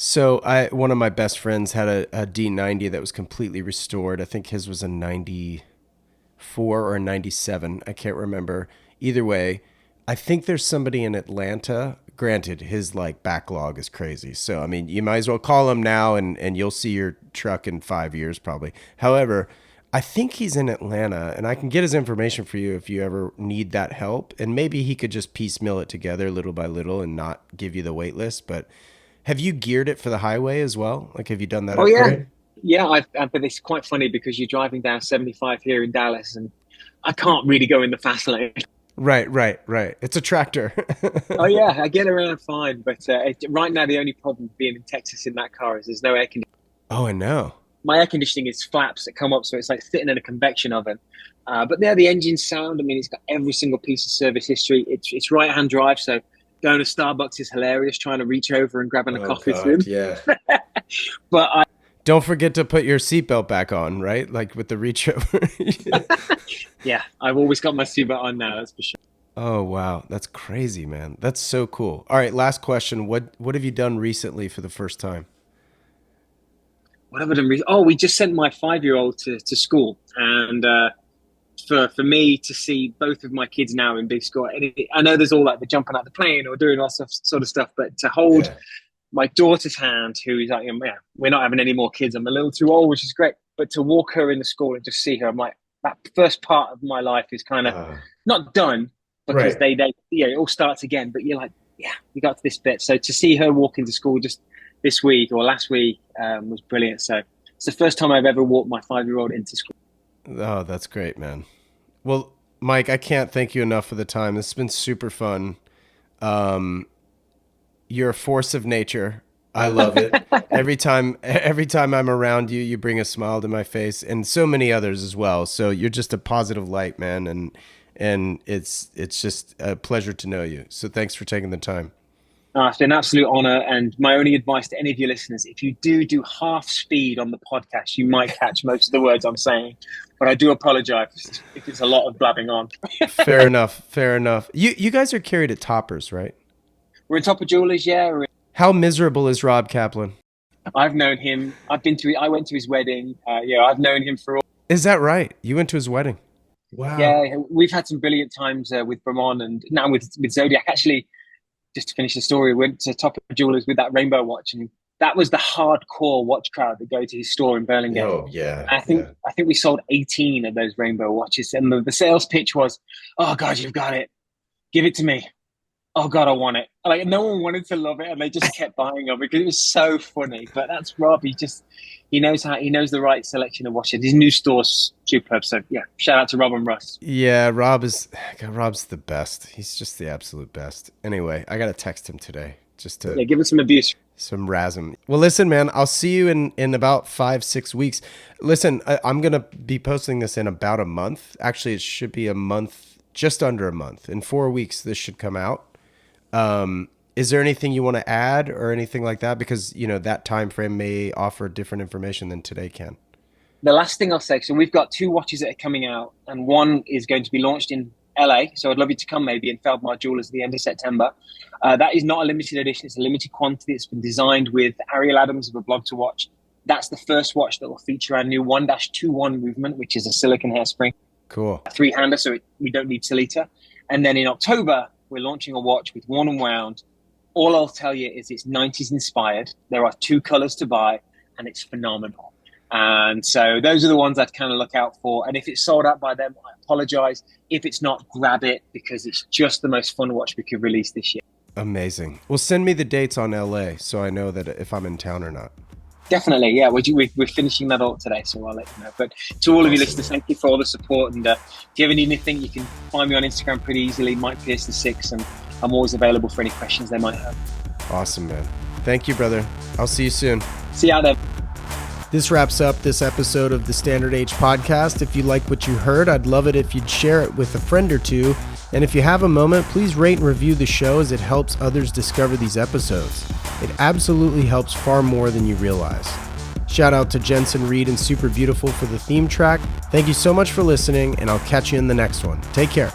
So one of my best friends had a D90 that was completely restored. I think his was a 94 or a 97. I can't remember. Either way, I think there's somebody in Atlanta. Granted, his backlog is crazy. So, I mean, you might as well call him now and you'll see your truck in 5 years probably. However, I think he's in Atlanta, and I can get his information for you if you ever need that help. And maybe he could just piecemeal it together little by little and not give you the wait list. But have you geared it for the highway as well? Have you done that? Oh, yeah. Yeah, but it's quite funny because you're driving down 75 here in Dallas, and I can't really go in the fast lane. Right. It's a tractor. Oh, yeah, I get around fine. But right now, the only problem being in Texas in that car is there's no air conditioning. Oh, I know. My air conditioning is flaps that come up, so it's like sitting in a convection oven. But the engine sound, I mean, it's got every single piece of service history. It's right-hand drive, so going to Starbucks is hilarious, trying to reach over and grabbing a coffee through. Yeah. But don't forget to put your seatbelt back on, right? With the reach over. Yeah, I've always got my seatbelt on now, that's for sure. Oh, wow. That's crazy, man. That's so cool. All right, last question. What have you done recently for the first time? What have I done? We just sent my 5-year-old to school, and for me to see both of my kids now in big school, I know there's all the jumping out the plane or doing all sort of stuff, but to hold my daughter's hand, who is like, we're not having any more kids. I'm a little too old, which is great, but to walk her in the school and just see her, I'm like, that first part of my life is kind of not done, because it all starts again. But you're like, yeah, we got to this bit. So to see her walk into school just this week or last week was brilliant. So it's the first time I've ever walked my 5-year-old into school. Oh, that's great, man. Well, Mike, I can't thank you enough for the time. This has been super fun. You're a force of nature. I love it. Every time I'm around you, you bring a smile to my face, and so many others as well. So you're just a positive light, man, and it's just a pleasure to know you. So thanks for taking the time. It's been an absolute honor. And my only advice to any of your listeners, if you do half speed on the podcast, you might catch most of the words I'm saying. But I do apologize if it's a lot of blabbing on. Fair enough. You guys are carried at Toppers, right? We're in Topper Jewelers, yeah. How miserable is Rob Kaplan? I've known him. I went to his wedding. I've known him for all. Is that right? You went to his wedding? Wow. Yeah, we've had some brilliant times with Bramon and now with Zodiac. Actually, just to finish the story, we went to Topper Jewelers with that rainbow watch, and that was the hardcore watch crowd that go to his store in Burlingame. Oh yeah. I think we sold 18 of those rainbow watches, and the sales pitch was, "Oh God, you've got it. Give it to me. Oh God, I want it." Like no one wanted to love it, and they just kept buying them because it was so funny. But that's Rob. He knows the right selection of watches. His new store's superb. So yeah, shout out to Rob and Russ. Yeah, Rob's the best. He's just the absolute best. Anyway, I gotta text him today just to give him some abuse. Some rasm. Well, listen, man, I'll see you in about 5-6 weeks. Listen, I'm going to be posting this in about a month. Actually, it should be a month, just under a month. In 4 weeks, this should come out. Is there anything you want to add or anything like that? Because, that time frame may offer different information than today can. The last thing I'll say, so we've got 2 watches that are coming out, and one is going to be launched in LA, so I'd love you to come maybe in Feldmar Jewelers at the end of September. That is not a limited edition, it's a limited quantity. It's been designed with Ariel Adams of A Blog to Watch. That's the first watch that will feature our new 1-21 movement, which is a silicon hairspring. Cool. A 3-hander, so we don't need Celita. And then in October, we're launching a watch with worn and wound. All I'll tell you is it's 90s inspired. There are 2 colors to buy, and it's phenomenal. And so those are the ones I'd kind of look out for. And if it's sold out by them, I apologize. If it's not, grab it because it's just the most fun watch we could release this year. Amazing. Well, send me the dates on LA so I know that if I'm in town or not. Definitely, yeah. We're finishing that all today, so I'll let you know. But to all of you listeners, thank you for all the support. And if you ever need anything, you can find me on Instagram pretty easily, Mike Pearson 6, and I'm always available for any questions they might have. Awesome, man. Thank you, brother. I'll see you soon. See you out there. This wraps up this episode of the Standard Age podcast. If you like what you heard, I'd love it if you'd share it with a friend or two. And if you have a moment, please rate and review the show as it helps others discover these episodes. It absolutely helps far more than you realize. Shout out to Jensen Reed and Super Beautiful for the theme track. Thank you so much for listening, and I'll catch you in the next one. Take care.